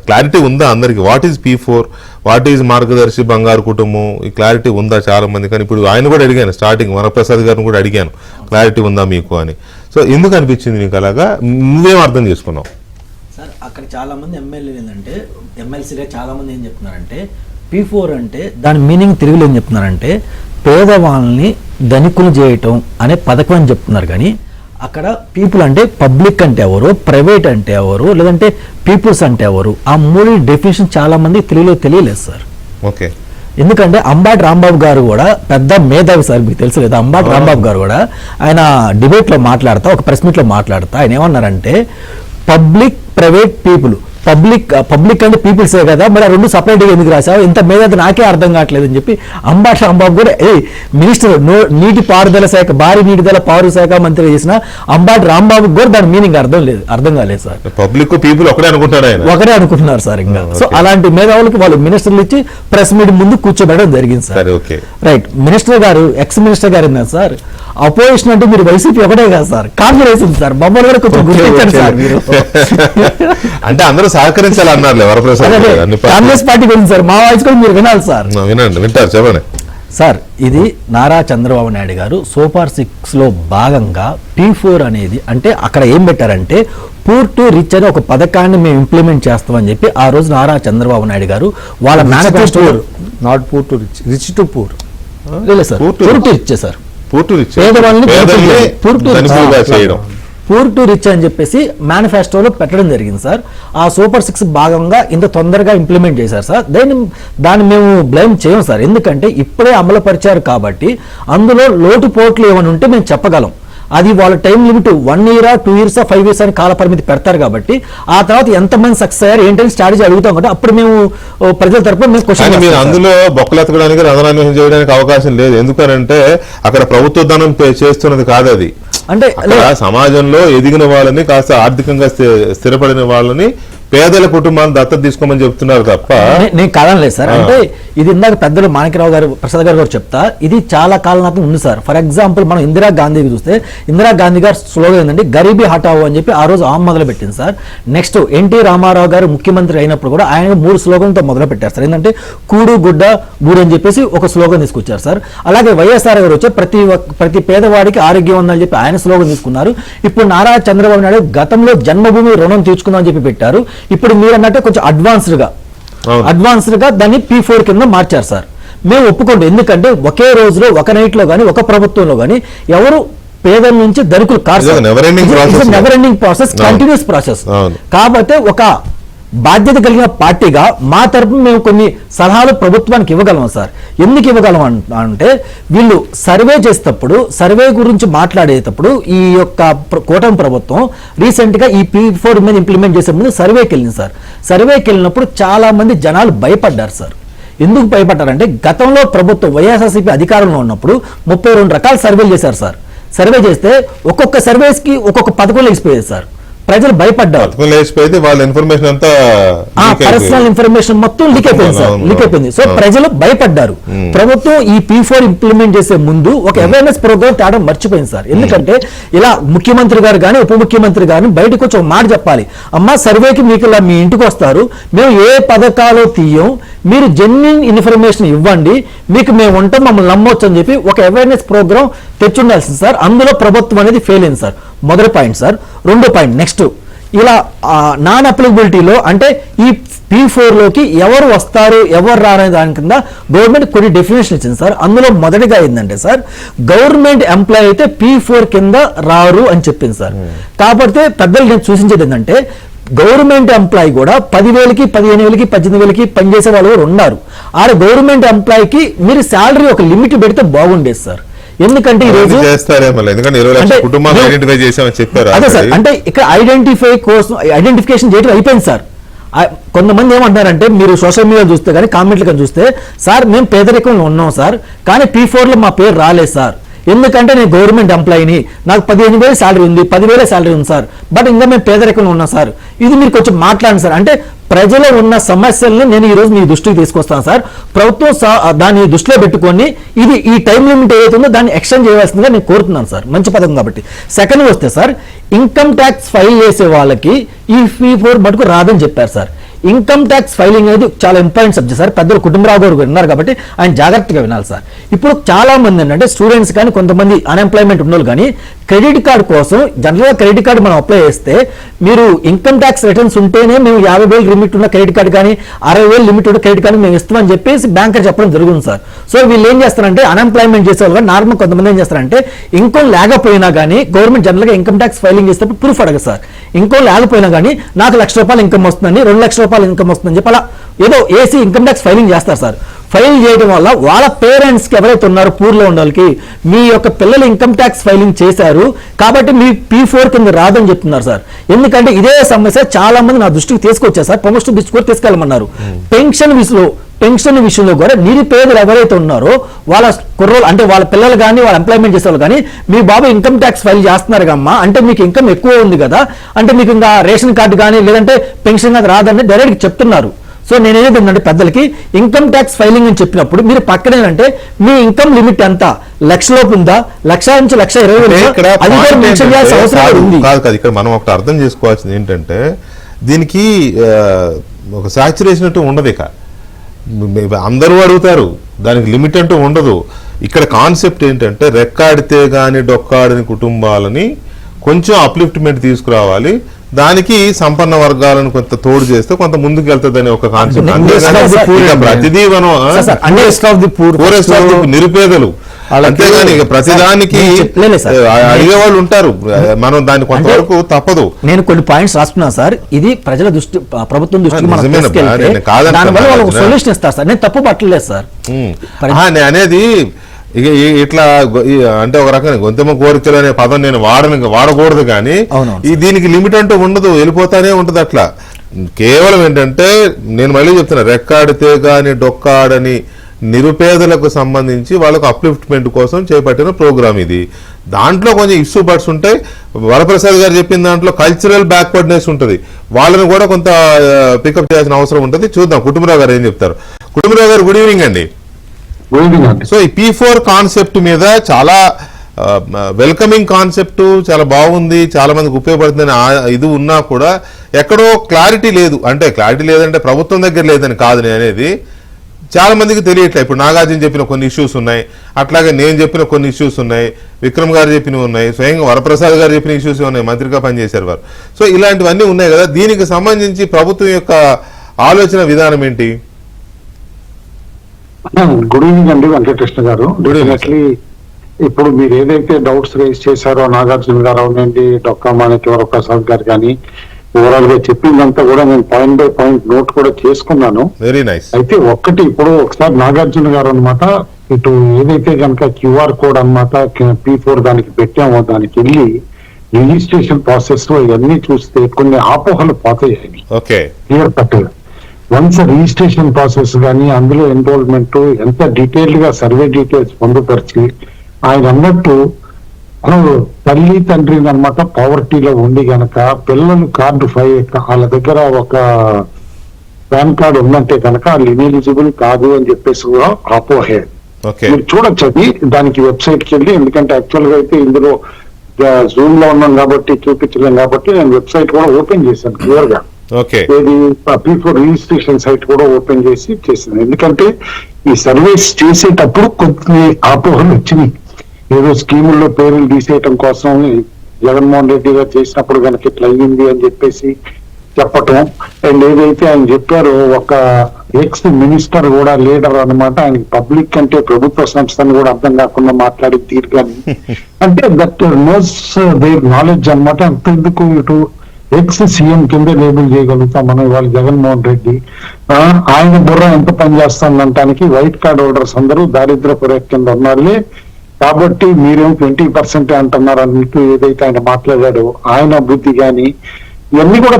క్లారిటీ ఉందా అందరికి? What is P4, what is మార్గదర్శి బంగారు కుటుంబం, ఈ క్లారిటీ ఉందా చాలా మంది? కానీ ఇప్పుడు ఆయన కూడా అడిగాను, స్టార్టింగ్ వరప్రసాద్ గారిని కూడా అడిగాను, క్లారిటీ ఉందా మీకు అని. సో ఎందుకు అనిపించింది మీకు అలాగా? నువ్వేం అర్థం చేసుకున్నావు? సార్ అక్కడ చాలా మంది ఎమ్మెల్యేలు ఏంటంటే, ఎమ్మెల్సీగా చాలా మంది ఏం చెప్తున్నారంటే P4 అంటే దాని మీనింగ్ తిరుగులు ఏం చెప్తున్నారంటే పేదవాళ్ళని ధనికులు చేయటం అనే పథకం అని చెప్తున్నారు. కానీ అక్కడ పీపుల్ అంటే పబ్లిక్ అంటే ఎవరు, ప్రైవేట్ అంటే ఎవరు, లేదంటే పీపుల్స్ అంటే ఎవరు, ఆ మూడు డెఫినేషన్ చాలా మంది తెలుగులో తెలియలేదు సార్. ఓకే. ఎందుకంటే అంబాటి రాంబాబు గారు కూడా పెద్ద మేధావి సార్, మీకు తెలుసు కదా. అంబాటి రాంబాబు గారు కూడా ఆయన డిబేట్లో మాట్లాడుతా, ఒక ప్రెస్ మీట్లో మాట్లాడుతా ఆయన ఏమన్నారంటే పబ్లిక్ ప్రైవేట్ పీపుల్, పబ్లిక్ అంటే పీపుల్సే కదా, మరి ఆ రెండు సపరేట్గా ఎందుకు రాసావు, ఇంత మేధావి నాకే అర్థం కావట్లేదు అని చెప్పి అంబాటి రాంబాబు కూడా మినిస్టర్ నీటి పారుదల శాఖ, భారీ నీటిదల పారు శాఖ మంత్రి చేసిన అంబాటి రాంబాబు కూడా దాని మీనింగ్ అర్థం కాలేదు సార్. పబ్లిక్ పీపుల్ ఒకటే అనుకుంటున్నారు సార్. ఇంకా సో అలాంటి మేధావులకి వాళ్ళు మినిస్టర్లు ఇచ్చి ప్రెస్ మీట్ ముందు కూర్చోబెట్టడం జరిగింది సార్. రైట్. మినిస్టర్ గారు, ఎక్స్ మినిస్టర్ గారు ఏంటంటే సార్, అపోజిషన్ అంటే మీరు వైసీపీ ఒకటే కాదు సార్, కాంగ్రెస్ ఉంది సార్, మమ్మల్ని కూడా కొంచెం గుర్తించండి సార్ మీరు. అంటే అందరూ సహకరించాలన్నారు వరప్రసాద్. కాంగ్రెస్ పార్టీ గురించి సార్ మా వాయిస్ కూడా మీరు వినాలి సార్. వింటారు, చెప్పండి సార్. ఇది నారా చంద్రబాబు నాయుడు గారు సూపర్ 6లో భాగంగా P4 అనేది అంటే అక్కడ ఏం పెట్టారంటే పూర్ టు రిచ్ అనే ఒక పథకాన్ని మేము ఇంప్లిమెంట్ చేస్తామని చెప్పి ఆ రోజు నారా చంద్రబాబు నాయుడు గారు వాళ్ళ manifesto, not poor to rich, rich to poor. లేదు sir, poor to rich sir, పేదవాళ్ళని పూర్ టు రిచ్ అని చెప్పేసి మేనిఫెస్టోలో పెట్టడం జరిగింది సార్. ఆ సూపర్ 6 భాగంగా ఇంత తొందరగా ఇంప్లిమెంట్ చేశారు సార్. దాన్ని మేము బ్లేమ్ చేయం సార్, ఎందుకంటే ఇప్పుడే అమలుపరిచారు కాబట్టి అందులో లోటుపోట్లు ఏమైనా ఉంటే మేము చెప్పగలం. అది వాళ్ళ time limit 1 year 2 years 5 years అని కాల పరిమితి పెడతారు కాబట్టి ఆ తర్వాత ఎంతమంది సక్సెస్ అయ్యారు ఏంటని స్ట్రాటజీ అడుగుతాం కాబట్టి అప్పుడు మేము ప్రజల తరపున మేము క్వశ్చన్. మీరు అందులో బొక్కలెత్తడానికి రథనాన్వేషం చేయడానికి అవకాశం లేదు, ఎందుకంటే అక్కడ ప్రభుత్వ ధనం చేస్తున్నది కాదు అది. అంటే సమాజంలో ఎదిగిన వాళ్ళని, కాస్త ఆర్థికంగా స్థిరపడిన వాళ్ళని, పేదల కుటుంబాలను దత్తత తీసుకోమని చెప్తున్నారు తప్ప నేను కాదనలేదు సార్. అంటే ఇది ఇందాక పెద్దలు మాణిక్యరావు గారు, ప్రసాద్ గారు కూడా చెప్తా, ఇది చాలా కాలం నాటి ఉంది సార్. ఫర్ ఎగ్జాంపుల్ మనం ఇందిరా గాంధీకి చూస్తే ఇందిరా గాంధీ గారు స్లోగన్ ఏంటంటే గరీబీ హటావో అని చెప్పి ఆ రోజు మొదలు పెట్టింది సార్. నెక్స్ట్ ఎన్టీ రామారావు గారు ముఖ్యమంత్రి అయినప్పుడు కూడా ఆయన 3 స్లోగన్తో మొదలు పెట్టారు సార్. ఏంటంటే కూడు గుడ్డ గూడు అని చెప్పేసి ఒక స్లోగన్ తీసుకొచ్చారు సార్. అలాగే వైఎస్ఆర్ గారు వచ్చే ప్రతి పేదవాడికి ఆరోగ్యం ఉందని చెప్పి ఆయన స్లోగన్ తీసుకున్నారు. ఇప్పుడు నారా చంద్రబాబు నాయుడు గతంలో జన్మభూమి రుణం తీర్చుకుందాం అని చెప్పి పెట్టారు. ఇప్పుడు మీరు అన్నట్టు కొంచెం అడ్వాన్స్డ్ గా దాన్ని P4 కింద మార్చారు సార్. మేము ఒప్పుకోండి, ఎందుకంటే ఒకే రోజులో, ఒక నైట్ లో కానీ, ఒక ప్రభుత్వంలో కానీ ఎవరు పేదల నుంచి ధనికులు కాదు, never ending process, continuous process. కాబట్టి ఒక బాధ్యత కలిగిన పార్టీగా మా తరపున మేము కొన్ని సలహాలు ప్రభుత్వానికి ఇవ్వగలం సార్. ఎందుకు ఇవ్వగలం అంటే వీళ్ళు సర్వే చేసేటప్పుడు, సర్వే గురించి మాట్లాడేటప్పుడు ఈ యొక్క కూటమి ప్రభుత్వం రీసెంట్గా ఈ P4 మీద ఇంప్లిమెంట్ చేసే ముందు సర్వేకి వెళ్ళింది సార్. సర్వేకి వెళ్ళినప్పుడు చాలా మంది జనాలు భయపడ్డారు సార్. ఎందుకు భయపడ్డారంటే గతంలో ప్రభుత్వం వైఎస్ఆర్సీపీ అధికారంలో ఉన్నప్పుడు 32 రకాల సర్వేలు చేశారు సార్. సర్వే చేస్తే ఒక్కొక్క సర్వేస్కి ఒక్కొక్క పథకంలో ఇచ్చిపోయేది సార్. ప్రజలు భయపడ్డారు, వాళ్ళ ఇన్ఫర్మేషన్ అంతా పర్సనల్ ఇన్ఫర్మేషన్ మొత్తం లీక్ అయిపోయింది సార్, లీక్ అయిపోయింది. సో ప్రజలు భయపడ్డారు. ప్రభుత్వం ఈ P4 ఇంప్లిమెంట్ చేసే ముందు ఒక అవేర్నెస్ ప్రోగ్రామ్ తేడం మర్చిపోయింది సార్. ఎందుకంటే ఇలా ముఖ్యమంత్రి గారు కానీ, ఉప ముఖ్యమంత్రి గారిని బయటకు వచ్చి ఒక మాట చెప్పాలి, అమ్మ సర్వేకి మీకు ఇలా మీ ఇంటికి వస్తారు, మేము ఏ పథకాలు తీయం, మీరు జెన్యున్ ఇన్ఫర్మేషన్ ఇవ్వండి, మీకు మేము ఉంటాం, మమ్మల్ని నమ్మొచ్చు అని చెప్పి ఒక అవేర్నెస్ ప్రోగ్రామ్ తెచ్చుండాల్సింది సార్. అందులో ప్రభుత్వం అనేది ఫెయిల్ అయింది సార్. మొదటి పాయింట్ సార్. రెండో పాయింట్, నెక్స్ట్ ఇలా నాన్ అప్లికబిలిటీలో అంటే ఈ P4 లోకి ఎవరు వస్తారు ఎవరు రారనే దాని కింద గవర్నమెంట్ కొన్ని డెఫినేషన్ ఇచ్చింది సార్. అందులో మొదటిగా ఏంటంటే సార్, గవర్నమెంట్ ఎంప్లాయీ అయితే P4 కింద రారు అని చెప్పింది సార్. కాకపోతే పెద్దలు నేను సూచించేది ఏంటంటే, గవర్నమెంట్ ఎంప్లాయీ కూడా 10,000కి 15,000కి 18,000కి పనిచేసే వాళ్ళు కూడా ఉన్నారు. ఆడ గవర్నమెంట్ ఎంప్లాయీకి మీరు శాలరీ ఒక లిమిట్ పెడితే బాగుండేది సార్. ఎందుకంటే ఈ రోజు చేస్తారేమో, ఎందుకంటే 20 లక్షల కుటుంబాలు ఐడెంటిఫై చేసామని చెప్పారు. అదే సార్, అంటే ఇక్కడ ఐడెంటిఫికేషన్ చేయడం అయిపోయింది సార్. కొంతమంది ఏమంటారంటే, మీరు సోషల్ మీడియా చూస్తే కానీ కామెంట్లు కానీ చూస్తే, సార్ మేము పేదరికంలో ఉన్నాం సార్, కానీ P4లో మా పేరు రాలేదు సార్, ఎందుకంటే నేను గవర్నమెంట్ ఎంప్లాయీని, నాకు 15,000 శాలరీ ఉంది, 10,000 శాలరీ ఉంది సార్, బట్ ఇంకా మేము పేదరికంలో ఉన్నాం సార్. ఇది మీరు కొంచెం మాట్లాడండి సార్. అంటే ప్రజలు ఉన్న సమస్యలను నేను ఈ రోజు మీ దృష్టికి తీసుకొస్తాను సార్. ప్రభుత్వం దాన్ని దృష్టిలో పెట్టుకొని ఇది ఈ టైం లిమిట్ ఏదైతుందో దాన్ని ఎక్స్టెండ్ చేయవలసిందిగా నేను కోరుతున్నాను సార్. మంచి పథకం కాబట్టి. సెకండ్ వస్తే సార్, ఇన్కమ్ ట్యాక్స్ ఫైల్ చేసే వాళ్ళకి ఈ P4 మటుకు రాదని చెప్పారు సార్. ఇన్కమ్ ట్యాక్స్ ఫైలింగ్ అనేది చాలా ఇంపార్టెంట్ సబ్జెక్ట్ సార్. పెద్దలు కుటుంబరావు గారు విన్నారు కాబట్టి ఆయన జాగ్రత్తగా వినాలి సార్. ఇప్పుడు చాలా మంది ఏంటంటే స్టూడెంట్స్ కానీ కొంతమంది అన్ఎంప్లాయ్మెంట్ ఉన్నోళ్ళు కానీ క్రెడిట్ కార్డు కోసం జనరల్గా క్రెడిట్ కార్డు మనం అప్లై చేస్తే మీరు ఇన్కమ్ ట్యాక్స్ రిటర్న్స్ ఉంటేనే మేము 50,000 లిమిట్ ఉన్న క్రెడిట్ కార్డు కానీ 60,000 లిమిట్ ఉన్న క్రెడిట్ కార్డు మేము ఇస్తామని చెప్పేసి బ్యాంకర్ చెప్పడం జరుగుతుంది సార్. సో వీళ్ళు ఏం చేస్తారంటే అన్ఎంప్లాయ్మెంట్ చేసేవాళ్ళు కానీ నార్మల్ కొంతమంది ఏం చేస్తారంటే ఇన్కమ్ లేకపోయినా కానీ గవర్నమెంట్ జనరల్గా ఇన్కమ్ ట్యాక్స్ ఫైలింగ్ చేసేటప్పుడు ప్రూఫ్ అడగదు సార్. ఇన్కమ్ లేకపోయినా కానీ నాకు ₹1,00,000 ఇన్కమ్ వస్తుందని, ₹2,00,000 ఇన్కమ్ వస్తుందని చెప్పి అలా ఏదో ఏసీ ఇన్కమ్ ట్యాక్స్ ఫైలింగ్ చేస్తారు సార్. ఫైల్ చేయడం వల్ల వాళ్ళ పేరెంట్స్కి ఎవరైతే ఉన్నారో పూర్లో ఉన్న వాళ్ళకి, మీ యొక్క పిల్లలు ఇన్కమ్ ట్యాక్స్ ఫైలింగ్ చేశారు కాబట్టి మీ P4 కింద రాదని చెప్తున్నారు సార్. ఎందుకంటే ఇదే సమస్య చాలా మంది నా దృష్టికి తీసుకొచ్చారు సార్. ప్రమోషన్ దృష్టి కూడా తీసుకెళ్ళమన్నారు. పెన్షన్ విషయంలో కూడా నిరుపేదలు ఎవరైతే ఉన్నారో వాళ్ళ కుర్రోలు అంటే వాళ్ళ పిల్లలు కానీ వాళ్ళ ఎంప్లాయ్మెంట్ చేసే వాళ్ళు కానీ, మీ బాబు ఇన్కమ్ ట్యాక్స్ ఫైల్ చేస్తున్నారు కమ్మా, అంటే మీకు ఇన్కమ్ ఎక్కువ ఉంది కదా, అంటే మీకు ఇంకా రేషన్ కార్డు కానీ లేదంటే పెన్షన్ కానీ రాదని డైరెక్ట్ చెప్తున్నారు. సో నేనేది ఏంటంటే పెద్దలకి ఇన్కమ్ ట్యాక్స్ ఫైలింగ్ అని చెప్పినప్పుడు మీరు పక్కనేనంటే మీ ఇన్కమ్ లిమిట్ ఎంత, ₹1,00,000 ఉందా, 1,00,000 నుంచి 1,20,000 అది కూడా మెన్షన్ చేయాల్సిన అవసరం ఉంది. కాదు ఇక్కడ మనం ఒకటి అర్థం చేసుకోవాల్సింది ఏంటంటే, దీనికి ఒక సాచురేషన్ అంటూ ఉండదు. ఇక అందరూ అడుగుతారు, దానికి లిమిట్ అంటూ ఉండదు. ఇక్కడ కాన్సెప్ట్ ఏంటంటే, రెక్కాడితే గాని డొక్కాడని కుటుంబాలని కొంచెం అప్లిఫ్ట్మెంట్ తీసుకురావాలి, దానికి సంపన్న వర్గాలను కొంత తోడు చేస్తే కొంత ముందుకు వెళ్తుందని ఒక కాన్సెప్ట్. ప్రతిదీ మనం నిరుపేదలు అంతేగాని ఇక ప్రతిదానికి అడిగేవాళ్ళు ఉంటారు. మనం దాన్ని కొంతవరకు తప్పదు. నేను కొన్ని పాయింట్స్ రాసుకున్నాను సార్. ఇది ప్రజల దృష్టి, ప్రభుత్వం దృష్టికి సొల్యూషన్ ఇస్తారు సార్. నేను తప్పు పట్టలేదు సార్. అనేది ఇక ఇట్లా అంటే ఒక రకంగా గొంతెమ్మ కోరికలు అనే పదం నేను వాడకూడదు, కానీ దీనికి లిమిట్ అంటూ ఉండదు, వెళ్ళిపోతానే ఉంటుంది. అట్లా కేవలం ఏంటంటే నేను మళ్ళీ చెప్తున్నా, రెక్కాడితే గాని డొక్కాడని నిరుపేదలకు సంబంధించి వాళ్ళకు అప్లిఫ్ట్మెంట్ కోసం చేపట్టిన ప్రోగ్రామ్ ఇది. దాంట్లో కొంచెం ఇష్యూ బట్స్ ఉంటాయి. వరప్రసాద్ గారు చెప్పిన దాంట్లో కల్చరల్ బ్యాక్వర్డ్నెస్ ఉంటుంది, వాళ్ళని కూడా కొంత పికప్ చేయాల్సిన అవసరం ఉంటుంది. చూద్దాం కుటుంబరావు గారు ఏం చెప్తారు. కుటుంబరావు గారు గుడ్ ఈవినింగ్ అండి. సో ఈ P4 కాన్సెప్ట్ మీద చాలా వెల్కమింగ్ కాన్సెప్ట్, చాలా బాగుంది, చాలా మందికి ఉపయోగపడుతుందని ఇది ఉన్నా కూడా ఎక్కడో క్లారిటీ లేదు. అంటే క్లారిటీ లేదంటే ప్రభుత్వం దగ్గర లేదని కాదు అనేది, చాలా మందికి తెలియట్లే. ఇప్పుడు నాగార్జున చెప్పిన కొన్ని ఇష్యూస్ ఉన్నాయి, అట్లాగే నేను చెప్పిన కొన్ని ఇష్యూస్ ఉన్నాయి, విక్రమ్ గారు చెప్పినవి ఉన్నాయి, స్వయంగా వరప్రసాద్ గారు చెప్పిన ఇష్యూస్ ఉన్నాయి, మంత్రిగా పనిచేశారు వారు. సో ఇలాంటివన్నీ ఉన్నాయి కదా, దీనికి సంబంధించి ప్రభుత్వం యొక్క ఆలోచన విధానం ఏంటి? గుడ్ ఈవినింగ్ అండి వెంకటకృష్ణ గారు. డెఫినెట్లీ ఇప్పుడు మీరు ఏదైతే డౌట్స్ రేస్ చేశారో నాగార్జున గారు అవునండి, డొక్కా మాణిక్య వరప్రసాద్ గారు కానీ ఓవరాల్ గా చెప్పిందంతా కూడా నేను పాయింట్ బై పాయింట్ నోట్ కూడా చేసుకున్నాను. Very nice. అయితే ఇప్పుడు ఒకసారి నాగార్జున గారు అనమాట ఇటు ఏదైతే కనుక QR కోడ్ అనమాట P4 దానికి పెట్టామో దానికి వెళ్ళి రిజిస్ట్రేషన్ ప్రాసెస్ లో ఇవన్నీ చూస్తే కొన్ని ఆపోహలు పోతాయి. ఓకే, క్లియర్ కట్గా వన్స్ రిజిస్ట్రేషన్ ప్రాసెస్ కానీ అందులో ఎన్రోల్మెంట్ ఎంత డీటెయిల్డ్ గా సర్వే డీటెయిల్స్ పొందుపరిచి ఆయన అన్నట్టు తల్లి తండ్రిని అనమాట పావర్టీలో ఉండి గనక పిల్లలు కార్డు వాళ్ళ దగ్గర ఒక పాన్ కార్డు ఉందంటే కనుక వాళ్ళు ఇనెలిజిబుల్ కాదు అని చెప్పేసి కూడా అపోహే. మీరు చూడొచ్చు అది దానికి వెబ్సైట్కి వెళ్ళి, ఎందుకంటే యాక్చువల్ గా అయితే ఇందులో జూమ్ లో ఉన్నాం కాబట్టి చూపించలేం కాబట్టి నేను వెబ్సైట్ కూడా ఓపెన్ చేశాను క్లియర్ గా. ఏది P4 రిజిస్ట్రేషన్ సైట్ కూడా ఓపెన్ చేసింది. ఎందుకంటే ఈ సర్వీస్ చేసేటప్పుడు కొన్ని ఆపోహలు వచ్చినాయి. ఏదో స్కీముల్లో పేర్లు తీసేయటం కోసం జగన్మోహన్ రెడ్డి గారు చేసినప్పుడు కనుక ఇట్లా అయ్యింది అని చెప్పేసి చెప్పటం. అండ్ ఏదైతే ఆయన చెప్పారో ఒక ఎక్స్ మినిస్టర్ కూడా లీడర్ అన్నమాట, ఆయనకి పబ్లిక్ అంటే ప్రభుత్వ సంస్థను కూడా అర్థం కాకుండా మాట్లాడి తీరు కానీ అంటే దట్ నోస్ దేర్ నాలెడ్జ్ అనమాట. అంతెందుకు ఇటు ఎక్స్ సీఎం కింద లేబుల్ చేయగలుగుతాం మనం ఇవాళ జగన్మోహన్ రెడ్డి. ఆయన బుర్ర ఎంత పనిచేస్తుందంటానికి వైట్ కార్డ్ హోల్డర్స్ అందరూ దారిద్ర్య రేఖ కింద ఉన్నారులే, కాబట్టి మీరేం 20% అంటున్నారు అన్నట్టు ఏదైతే ఆయన మాట్లాడాడో ఆయన బుద్ధి కానీ ఇవన్నీ కూడా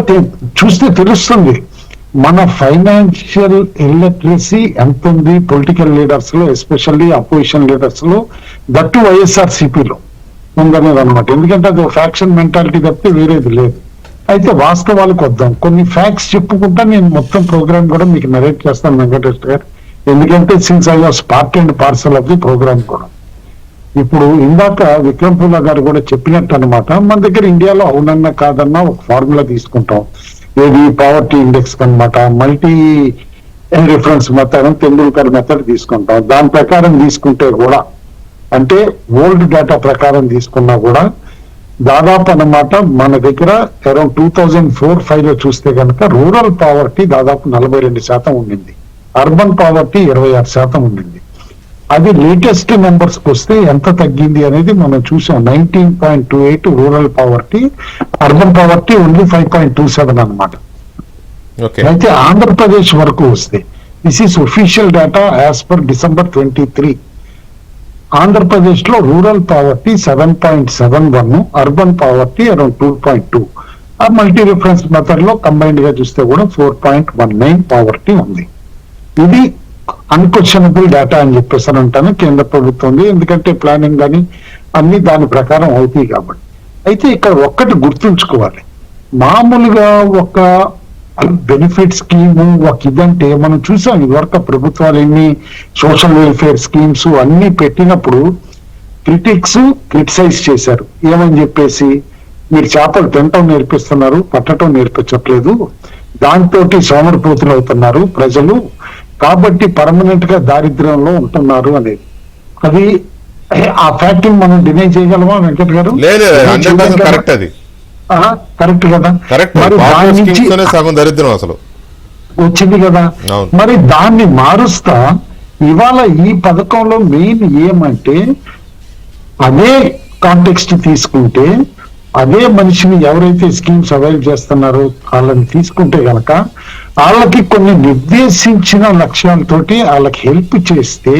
చూస్తే తెలుస్తుంది మన ఫైనాన్షియల్ ఇల్లిటరసీ ఎంత ఉంది పొలిటికల్ లీడర్స్ లో, ఎస్పెషల్లీ అపోజిషన్ లీడర్స్ లో, దట్టు వైఎస్ఆర్సీపీలో ఉందనేది అనమాట. ఎందుకంటే అది ఫ్యాక్షన్ మెంటాలిటీ తప్పితే వేరేది లేదు. అయితే వాస్తవాలకు వద్దాం, కొన్ని ఫ్యాక్ట్స్ చెప్పుకుంటా నేను మొత్తం ప్రోగ్రామ్ కూడా మీకు నరేట్ చేస్తాను వెంకటేష్ గారు, ఎందుకంటే since I was part and parcel of the program కూడా. ఇప్పుడు ఇందాక విక్రమ్ పూలా గారు కూడా చెప్పినట్టు అనమాట, మన దగ్గర ఇండియాలో అవునన్నా కాదన్నా ఒక ఫార్ములా తీసుకుంటాం, ఏది పావర్టీ ఇండెక్స్ అనమాట, multi reference method, Tendulkar method తీసుకుంటాం. దాని ప్రకారం తీసుకుంటే కూడా అంటే ఓల్డ్ డేటా ప్రకారం తీసుకున్నా కూడా దాదాపు అన్నమాట మన దగ్గర అరౌండ్ 2004-05 లో చూస్తే కనుక రూరల్ పావర్టీ దాదాపు 42% ఉండింది, అర్బన్ పావర్టీ 26% ఉండింది. అది లేటెస్ట్ నెంబర్స్ కి వస్తే ఎంత తగ్గింది అనేది మనం చూసాం. 19.28 rural poverty, urban poverty only 5.27 అనమాట. అయితే ఆంధ్రప్రదేశ్ వరకు వస్తే this is official data as per December 23. Andhra Pradesh లో rural poverty 7.71, urban poverty around 2.2. ఆ మల్టీ రిఫరెన్స్ మెథడ్ లో కంబైన్డ్ గా చూస్తే కూడా 4.19 పావర్టీ ఉంది. ఇది అన్క్వశ్చనబుల్ డేటా అని చెప్పేసి అంటాను కేంద్ర ప్రభుత్వం, ఎందుకంటే ప్లానింగ్ కానీ అన్ని దాని ప్రకారం అవుతాయి కాబట్టి. అయితే ఇక్కడ ఒక్కటి గుర్తుంచుకోవాలి, మామూలుగా ఒక బెనిఫిట్ స్కీమ్ ఒక ఇదంటే మనం చూసాం ఇదివరకు ప్రభుత్వాలు ఎన్ని సోషల్ వెల్ఫేర్ స్కీమ్స్ అన్ని పెట్టినప్పుడు క్రిటిక్స్ క్రిటిసైజ్ చేశారు. ఏమని చెప్పేసి, మీరు చేపలు తినటం నేర్పిస్తున్నారు, పట్టడం నేర్పించట్లేదు, దాంతో సోమరిపోతులు అవుతున్నారు ప్రజలు, కాబట్టి పర్మనెంట్ గా దారిద్ర్యంలో ఉంటున్నారు అనేది. అది ఆ ఫ్యాక్ట్ మనం డినై చేయగలమా వెంకట్ గారు? కరెక్ట్, అది కరెక్ట్ కదా, మరి దాని నుంచి సగం దరిద్రం అసలు వచ్చింది కదా. మరి దాన్ని మారుస్తా ఇవాళ ఈ పథకంలో మెయిన్ ఏమంటే అదే కాంటెక్స్ట్ తీసుకుంటే అదే మనిషిని ఎవరైతే స్కీమ్స్ అవైల్ చేస్తున్నారో వాళ్ళని తీసుకుంటే గనక వాళ్ళకి కొన్ని నిర్దేశించిన లక్ష్యాలతోటి వాళ్ళకి హెల్ప్ చేస్తే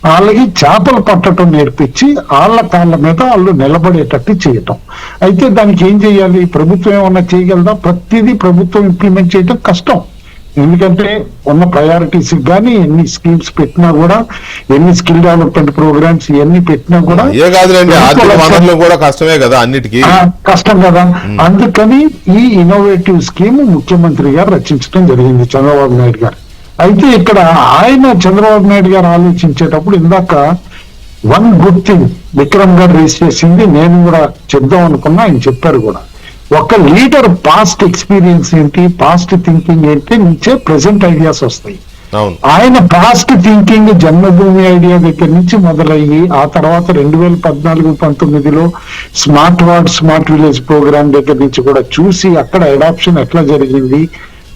వాళ్ళకి చేపలు పట్టడం నేర్పించి వాళ్ళ కాళ్ళ మీద వాళ్ళు నిలబడేటట్టు చేయటం. అయితే దానికి ఏం చేయాలి, ప్రభుత్వం ఏమన్నా చేయగలదా? ప్రతిదీ ప్రభుత్వం ఇంప్లిమెంట్ చేయటం కష్టం, ఎందుకంటే ఉన్న ప్రయారిటీస్ కానీ ఎన్ని స్కీమ్స్ పెట్టినా కూడా, ఎన్ని స్కిల్ డెవలప్మెంట్ ప్రోగ్రామ్స్ ఇవన్నీ పెట్టినా కూడా కష్టమే కదా, అన్నిటికీ కష్టం కదా. అందుకని ఈ ఇన్నోవేటివ్ స్కీమ్ ముఖ్యమంత్రి గారు రచించడం జరిగింది, చంద్రబాబు నాయుడు గారు. అయితే ఇక్కడ ఆయన చంద్రబాబు నాయుడు గారు ఆలోచించేటప్పుడు ఇందాక వన్ గుడ్ థింగ్ విక్రమ్ గారు రేస్ చేసింది, నేను కూడా చెప్దాం అనుకున్నా, ఆయన చెప్పారు కూడా. ఒక లీడర్ పాస్ట్ ఎక్స్పీరియన్స్ ఏంటి, పాస్ట్ థింకింగ్ ఏంటి నుంచే ప్రెసెంట్ ఐడియాస్ వస్తాయి. ఆయన పాస్ట్ థింకింగ్ జన్మభూమి ఐడియా దగ్గర నుంచి మొదలయ్యి ఆ తర్వాత 2014-19లో smart ward smart village programme దగ్గర నుంచి కూడా చూసి అక్కడ అడాప్షన్ ఎట్లా జరిగింది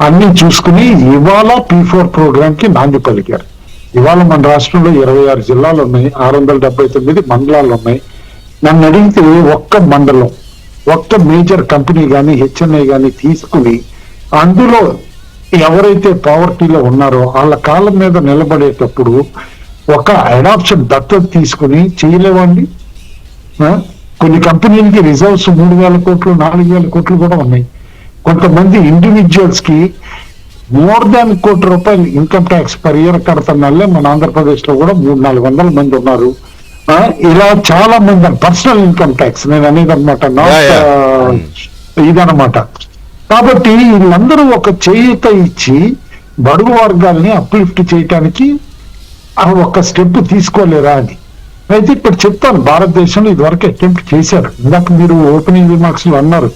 అన్ని చూసుకుని ఇవాళ P4 ప్రోగ్రామ్ కి నాంది పలికారు. ఇవాళ మన రాష్ట్రంలో 26 జిల్లాలు ఉన్నాయి, 679 మండలాలు ఉన్నాయి. నన్ను అడిగితే ఒక్క మండలం, ఒక్క మేజర్ కంపెనీ కానీ హెచ్ఎన్ఐ కానీ తీసుకుని అందులో ఎవరైతే పావర్టీలో ఉన్నారో వాళ్ళ కాళ్ళ మీద నిలబడేటప్పుడు ఒక అడాప్షన్ దత్తత తీసుకుని చేయలేవండి. కొన్ని కంపెనీలకి రిజర్వ్స్ 3,000 కోట్లు 4,000 కోట్లు కూడా ఉన్నాయి. కొంతమంది ఇండివిజువల్స్ కి మోర్ దాన్ ₹1 కోటి ఇన్కమ్ ట్యాక్స్ పర్ ఇయర్ కడుతున్నాళ్ళే మన ఆంధ్రప్రదేశ్ లో కూడా 300-400 మంది ఉన్నారు. ఇలా చాలా మంది పర్సనల్ ఇన్కమ్ ట్యాక్స్ నేను అనేది అనమాట, ఇదనమాట. కాబట్టి వీళ్ళందరూ ఒక చేయూత ఇచ్చి బడుగు వర్గాల్ని అప్లిఫ్ట్ చేయటానికి ఒక స్టెప్ తీసుకోలేరా అని. అయితే ఇప్పుడు చెప్తాను, భారతదేశంలో ఇదివరకు అటెంప్ట్ చేశారు. ఇందాక మీరు ఓపెనింగ్ రిమార్క్స్ లో అన్నారు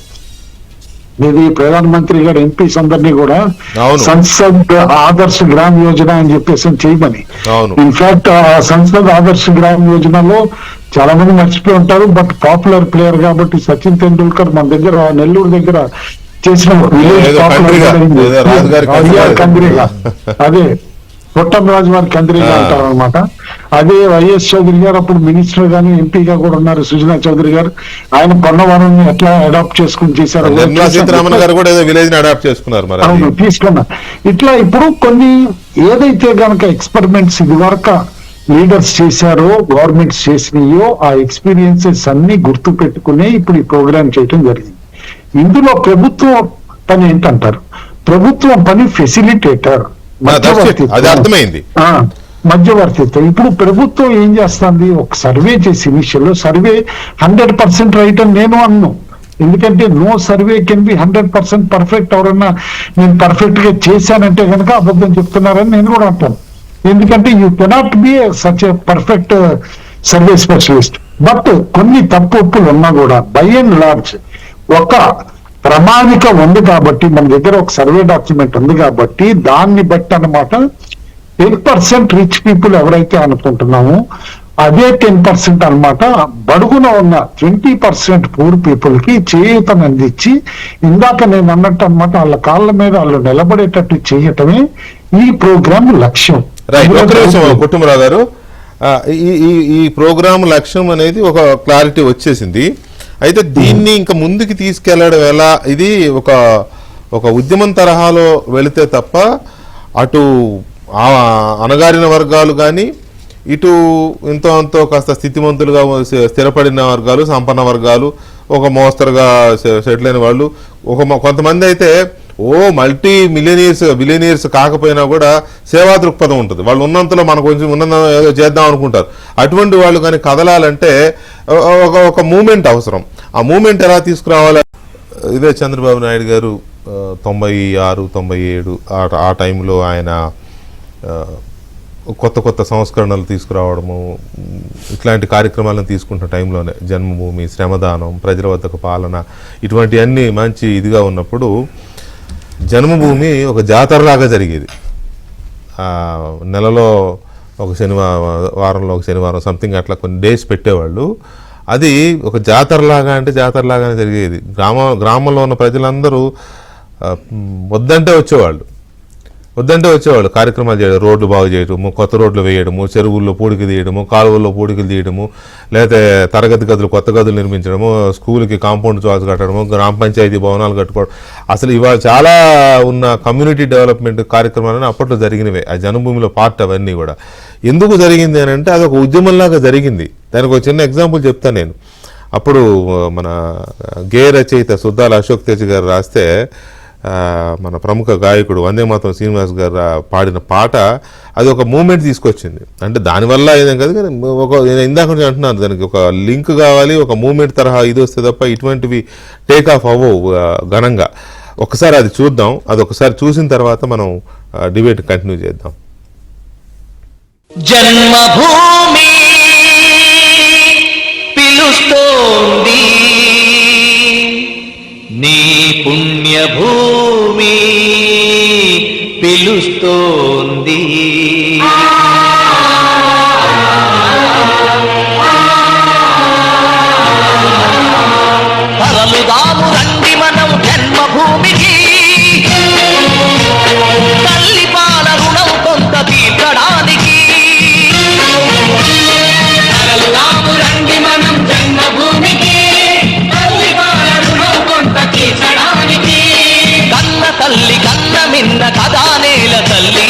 ఇది ప్రధానమంత్రి గారు ఎంపీస్ అందరినీ కూడా అవును. సంసద్ ఆదర్శ్ గ్రామ్ యోజన అని చెప్పేసి చేయమని. అవును. ఇన్ఫాక్ట్ ఆ సంసద్ ఆదర్శ్ గ్రామ్ యోజనలో చాలా మంది మర్చిపోయి ఉంటారు, బట్ పాపులర్ ప్లేయర్ కాబట్టి సచిన్ తెండూల్కర్ మన దగ్గర నెల్లూరు దగ్గర చేసిన ఏదో కంట్రీగా, ఏదో రాజుగారి కంద్రిగా, అదే పొట్టంరాజు వారి కంద్రిగా అంటారు అనమాట. అదే వైఎస్ చౌదరి గారు అప్పుడు మినిస్టర్ గాని ఎంపీగా కూడా ఉన్నారు, సుజనా చౌదరి గారు. ఆయన కొన్నవారాన్ని ఎట్లా అడాప్ట్ చేసుకుని చేశారు. నిర్మలా సీతారామన్ గారు కూడా ఏదో విలేజ్ ని అడాప్ట్ చేసుకున్నారు మరి. అవును, తీసుకున్నారు. ఇట్లా ఇప్పుడు కొన్ని ఏదైతే గనక ఎక్స్పెరిమెంట్స్ ఇది వరకు లీడర్స్ చేశారో, గవర్నమెంట్స్ చేసినాయో, ఆ ఎక్స్పీరియన్సెస్ అన్ని గుర్తు పెట్టుకునే ఇప్పుడు ఈ ప్రోగ్రామ్ చేయటం జరిగింది. ఇందులో ప్రభుత్వం పని ఏంటంటారు? ప్రభుత్వం పని ఫెసిలిటేటర్, అది అర్థమైంది. మధ్యవర్తిత్వం. ఇప్పుడు ప్రభుత్వం ఏం చేస్తుంది, ఒక సర్వే చేసి ఇనిషియల్ సర్వే 100% రైట్ అని నేను అన్ను. ఎందుకంటే no survey can be 100% perfect. ఎవరన్నా నేను పర్ఫెక్ట్ గా చేశానంటే కనుక అబద్ధం చెప్తున్నారని నేను కూడా అంటాను. ఎందుకంటే you cannot be such a perfect survey specialist. But కొన్ని తప్పులు ఉన్నా కూడా బై అండ్ లార్జ్ ఒక ప్రణాళిక ఉంది కాబట్టి, మన దగ్గర ఒక సర్వే డాక్యుమెంట్ ఉంది కాబట్టి దాన్ని బట్టి అన్నమాట 10% రిచ్ పీపుల్ ఎవరైతే అనుకుంటున్నామో అదే 10% అన్నమాట బడుగున ఉన్న 20% పూర్ పీపుల్ కి చేయూతను అందించి, ఇందాక నేను అన్నట్టు అన్నమాట వాళ్ళ కాళ్ళ మీద వాళ్ళు నిలబడేటట్టు చేయటమే ఈ ప్రోగ్రామ్ లక్ష్యం. కుటుంబరావు గారు, ఈ ప్రోగ్రామ్ లక్ష్యం అనేది ఒక క్లారిటీ వచ్చేసింది. అయితే దీన్ని ఇంకా ముందుకు తీసుకెళ్లడం ఎలా? ఇది ఒక ఉద్యమం తరహాలో వెళితే తప్ప అటు అణగారిన వర్గాలు కానీ, ఇటు ఇంతో అంతో కాస్త స్థితిమంతులుగా స్థిరపడిన వర్గాలు, సంపన్న వర్గాలు, ఒక మోస్తరుగా సెటిల్ అయిన వాళ్ళు, కొంతమంది అయితే మల్టీ బిలియనీర్స్ కాకపోయినా కూడా సేవా దృక్పథం ఉంటుంది. వాళ్ళు ఉన్నంతలో మనకు కొంచెం ఉన్న ఏదో చేద్దాం అనుకుంటారు. అటువంటి వాళ్ళు కానీ కదలాలంటే ఒక మూమెంట్ అవసరం. ఆ మూమెంట్ ఎలా తీసుకురావాలి? ఇదే చంద్రబాబు నాయుడు గారు 96, 97 ఆ టైంలో ఆయన కొత్త సంస్కరణలు తీసుకురావడము, ఇట్లాంటి కార్యక్రమాలను తీసుకుంటున్న టైంలోనే జన్మభూమి, శ్రమదానం, ప్రజల వద్దకు పాలన, ఇటువంటివన్నీ మంచి ఇదిగా ఉన్నప్పుడు జన్మభూమి ఒక జాతరలాగా జరిగేది. నెలలో ఒక వారంలో ఒక శనివారం సంథింగ్ అట్లా కొన్ని డేస్ పెట్టేవాళ్ళు. అది ఒక జాతరలాగానే జరిగేది. గ్రామంలో ఉన్న ప్రజలందరూ వద్దంటే వచ్చేవాళ్ళు కార్యక్రమాలు చేయడం, రోడ్లు బాగు చేయడము, కొత్త రోడ్లు వేయడము, చెరువుల్లో పూడికి తీయడము, కాలువల్లో పూడికలు తీయడము, లేకపోతే తరగతి గదులు, కొత్త గదులు నిర్మించడము, స్కూల్కి కాంపౌండ్ వాల్స్ కట్టడము, గ్రామ పంచాయతీ భవనాలు కట్టుకోవడం. అసలు ఇవాళ చాలా ఉన్న కమ్యూనిటీ డెవలప్మెంట్ కార్యక్రమాలను అప్పట్లో జరిగినవే. ఆ జన్మభూమిలో పార్ట్ అవన్నీ కూడా. ఎందుకు జరిగింది అని అంటే అదొక ఉద్యమంలాగా జరిగింది. దానికి ఒక చిన్న ఎగ్జాంపుల్ చెప్తాను నేను. అప్పుడు మన గేయ రచయిత సుద్దాల అశోక్ తేజ్ గారు రాస్తే మన ప్రముఖ గాయకుడు వందేమాతరం శ్రీనివాస్ గారు పాడిన పాట అది ఒక మూమెంట్ తీసుకొచ్చింది. అంటే దానివల్ల ఏదేం కాదు, కానీ నేను ఇందాక నుంచి అంటున్నాను, దానికి ఒక లింక్ కావాలి, ఒక మూమెంట్ తరహా ఇది వస్తే తప్ప ఇటువంటివి టేక్ ఆఫ్ అవ్వవు ఘనంగా. ఒకసారి అది చూద్దాం. అది ఒకసారి చూసిన తర్వాత మనం డిబేట్ కంటిన్యూ చేద్దాం. జన్మభూమి పిలుస్తోంది, నీ పుణ్యభూమి పిలుస్తోంది. తరలుదాము రండి మనం జన్మభూమికి, తల్లి పాల రుణం కొంత తీర్చడానికి. తరలుదాము రండి మనం జన్మభూమికి, తల్లి పాల రుణం కొంత తీర్చడానికి. కన్న తల్లి కన్న మిన్న కదా నేల తల్లి,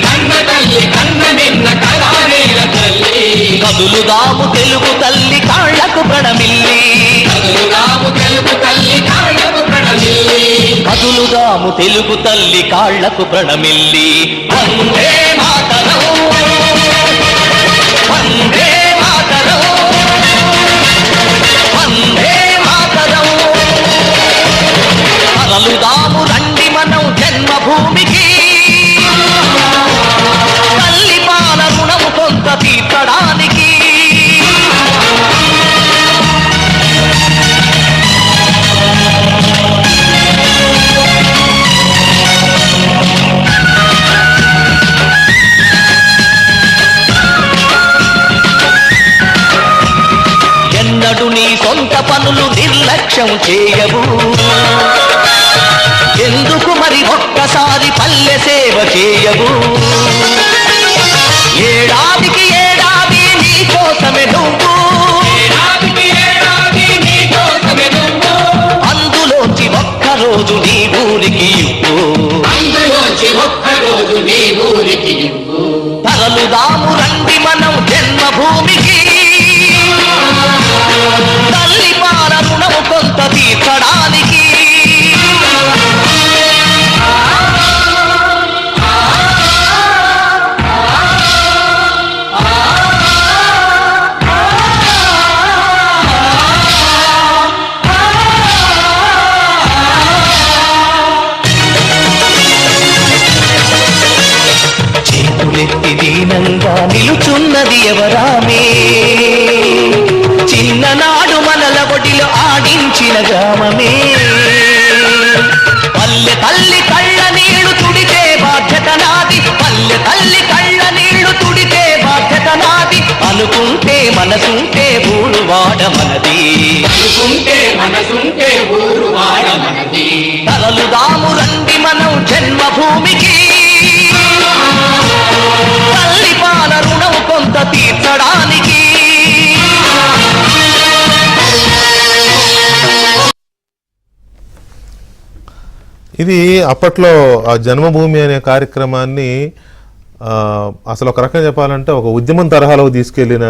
కన్న తల్లి కన్న మిన్న కదా నేల తల్లి. కదులుదాము తెలుగు తల్లి కాళ్లకు ప్రణమిల్లి, కదులుదాము తెలుగు తల్లి కాళ్లకు ప్రణమిల్లి, కదులుదాము తెలుగు తల్లి కాళ్లకు ప్రణమిల్లి. వందే మాతరం, వందే మాతరం, వందే మాతరం. తరలుదాము రండి మనం జన్మభూమికి, తల్లి పాల రుణము కొంత తీర్చడానికి. నిర్లక్ష్యం చేయవు. ఎందుకు మరి ఒక్కసారి పల్లె సేవ చేయవు? ఏడాదికి ఏడాది నీ కోసమే నువ్వు, అందులోంచి ఒక్కరోజు నీ ఊరికి ఇవ్వు. తరలుదాము రండి మనం జన్మభూమికి, తల్లి పాల రుణము కొంత తీర్చడానికి. చేతులెత్తి దీనంగా నిలుచున్నది ఎవరామే, చిన్ననాడు మనల ఒడిలో ఆడించిన గ్రామమే. పల్లె తల్లి కళ్ళ నీళ్లు తుడితే బాధ్యత నాది, పల్లె తల్లి కళ్ళ నీళ్లు తుడితే బాధ్యత నాది. అనుకుంటే మనసుంటే ఊరు వాడ మనది, తరలుదాము రండి మనం జన్మభూమికి, తల్లి పాల రుణం కొంత తీర్చడానికి. ఇది అప్పట్లో ఆ జన్మభూమి అనే కార్యక్రమాన్ని అసలు ఒక రకంగా చెప్పాలంటే ఒక ఉద్యమం తరహాలో తీసుకెళ్లిన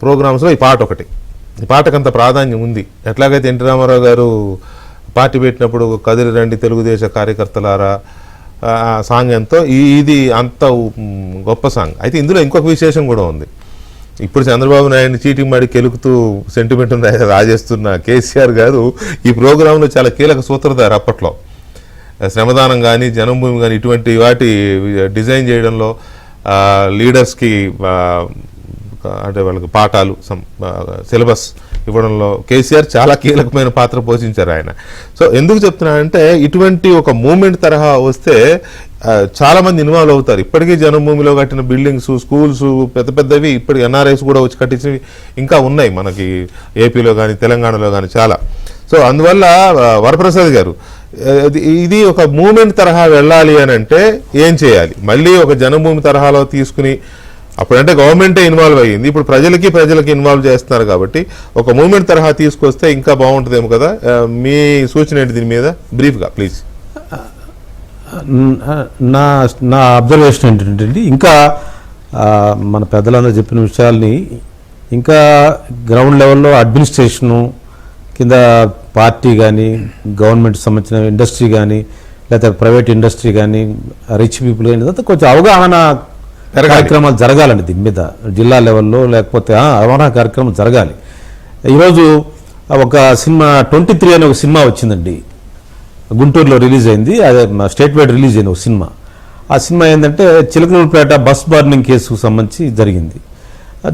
ప్రోగ్రామ్స్లో ఈ పాట ఒకటి. ఈ పాటకంత ప్రాధాన్యం ఉంది. ఎట్లాగైతే ఎన్టీ రామారావు గారు పార్టీ పెట్టినప్పుడు కదిలి రండి తెలుగుదేశ కార్యకర్తలారా సాంగ్ ఎంతో ఇది అంత గొప్ప సాంగ్. అయితే ఇందులో ఇంకొక విశేషం కూడా ఉంది. ఇప్పుడు చంద్రబాబు నాయుడిని చీటింగ్ మాడి కెలుకుతూ సెంటిమెంట్ రాజేస్తున్న కేసీఆర్ గారు ఈ ప్రోగ్రాంలో చాలా కీలక సూత్రధారు. అప్పట్లో శ్రమదానం కానీ జన్మభూమి కానీ ఇటువంటి వాటి డిజైన్ చేయడంలో లీడర్స్కి అంటే వాళ్ళకి పాఠాలు సిలబస్ ఇవ్వడంలో కేసీఆర్ చాలా కీలకమైన పాత్ర పోషించారు ఆయన. సో ఎందుకు చెప్తున్నానంటే ఇటువంటి ఒక మూమెంట్ తరహా వస్తే చాలా మంది ఇన్వాల్వ్ అవుతారు. ఇప్పటికీ జన్మభూమిలో కట్టిన బిల్డింగ్స్, స్కూల్స్ పెద్ద పెద్దవి ఇప్పటికి ఎన్ఆర్ఐస్ కూడా వచ్చి కట్టించినవి ఇంకా ఉన్నాయి మనకి ఏపీలో కానీ తెలంగాణలో కానీ చాలా. సో అందువల్ల వరప్రసాద్ గారు ఇది ఒక మూమెంట్ తరహా వెళ్ళాలి అని అంటే ఏం చేయాలి? మళ్ళీ ఒక జన్మభూమి తరహాలో తీసుకుని అప్పుడంటే గవర్నమెంటే ఇన్వాల్వ్ అయ్యింది, ఇప్పుడు ప్రజలకి ఇన్వాల్వ్ చేస్తున్నారు కాబట్టి ఒక మూమెంట్ తరహా తీసుకొస్తే ఇంకా బాగుంటుందేమో కదా. మీ సూచన ఏంటి దీని మీద బ్రీఫ్గా ప్లీజ్? నా అబ్జర్వేషన్ ఏంటంటే ఇంకా మన పెద్దలందరూ చెప్పిన విషయాల్ని ఇంకా గ్రౌండ్ లెవెల్లో అడ్మినిస్ట్రేషను కింద పార్టీ కానీ గవర్నమెంట్ సంబంధించిన ఇండస్ట్రీ కానీ లేకపోతే ప్రైవేట్ ఇండస్ట్రీ కానీ రిచ్ పీపుల్ కానీ ఇదంతా కొంచెం అవగాహన కార్యక్రమాలు జరగాలండి. దీని మీద జిల్లా లెవెల్లో లేకపోతే అవగాహన కార్యక్రమం జరగాలి. ఈరోజు ఒక సినిమా 23 అనే ఒక సినిమా వచ్చిందండి, గుంటూరులో రిలీజ్ అయింది. అదే స్టేట్ వైడ్ రిలీజ్ అయిన ఒక సినిమా. ఆ సినిమా ఏంటంటే చిలకలూరుపేట బస్ బర్నింగ్ కేసుకు సంబంధించి జరిగింది.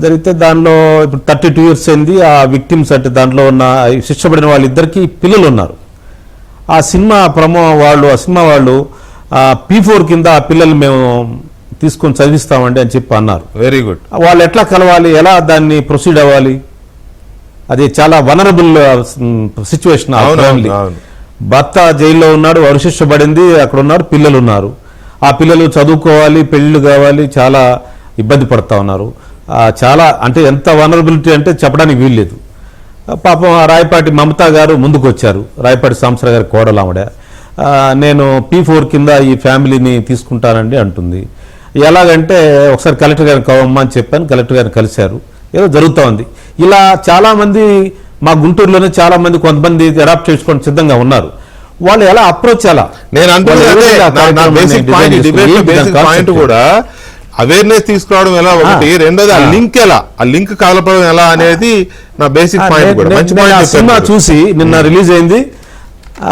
జరిగితే దానిలో ఇప్పుడు 32 years అయింది. ఆ విక్టిమ్స్ అంటే దాంట్లో ఉన్న శిక్షపడిన వాళ్ళిద్దరికీ పిల్లలు ఉన్నారు. ఆ సినిమా వాళ్ళు P4 కింద ఆ పిల్లలు మేము తీసుకొని చదివిస్తామండి అని చెప్పి అన్నారు. Very good. వాళ్ళు ఎట్లా కలవాలి, ఎలా దాన్ని ప్రొసీడ్ అవ్వాలి? అది చాలా వనరబుల్ సిచ్యువేషన్. భర్త జైల్లో ఉన్నాడు, వరుశిక్ష పడింది, అక్కడ ఉన్నారు, పిల్లలు ఉన్నారు. ఆ పిల్లలు చదువుకోవాలి, పెళ్లిళ్ళు కావాలి, చాలా ఇబ్బంది పడతా ఉన్నారు. చాలా అంటే ఎంత వనరబిలిటీ అంటే చెప్పడానికి వీల్లేదు. పాపం రాయపాటి మమతా గారు ముందుకు వచ్చారు, రాయపాటి సాంబశివరావు గారి కోడలు ఆవిడ. నేను P4 కింద ఈ ఫ్యామిలీని తీసుకుంటానండి అంటుంది. ఎలాగంటే ఒకసారి కలెక్టర్ గారిని కలవమ్మా అని చెప్పాను, కలెక్టర్ గారిని కలిశారు. ఏదో జరుగుతూ ఉంది. ఇలా చాలామంది మా గుంటూరులోనే చాలామంది కొంతమంది అడాప్ట్ చేసుకోవడానికి సిద్ధంగా ఉన్నారు. వాళ్ళు ఎలా అప్రోచ్ ఎలా? నేను పాయింట్ కూడా అవేర్నెస్ తీసుకురావడం ఎలా ఒకటి, రెండోది ఆ లింక్ ఎలా, ఆ లింక్ కలపడం ఎలా అనేది నా బేసిక్ పాయింట్ కూడా. మంచి పాయింట్. సినిమా చూసి నిన్న రిలీజ్ అయింది.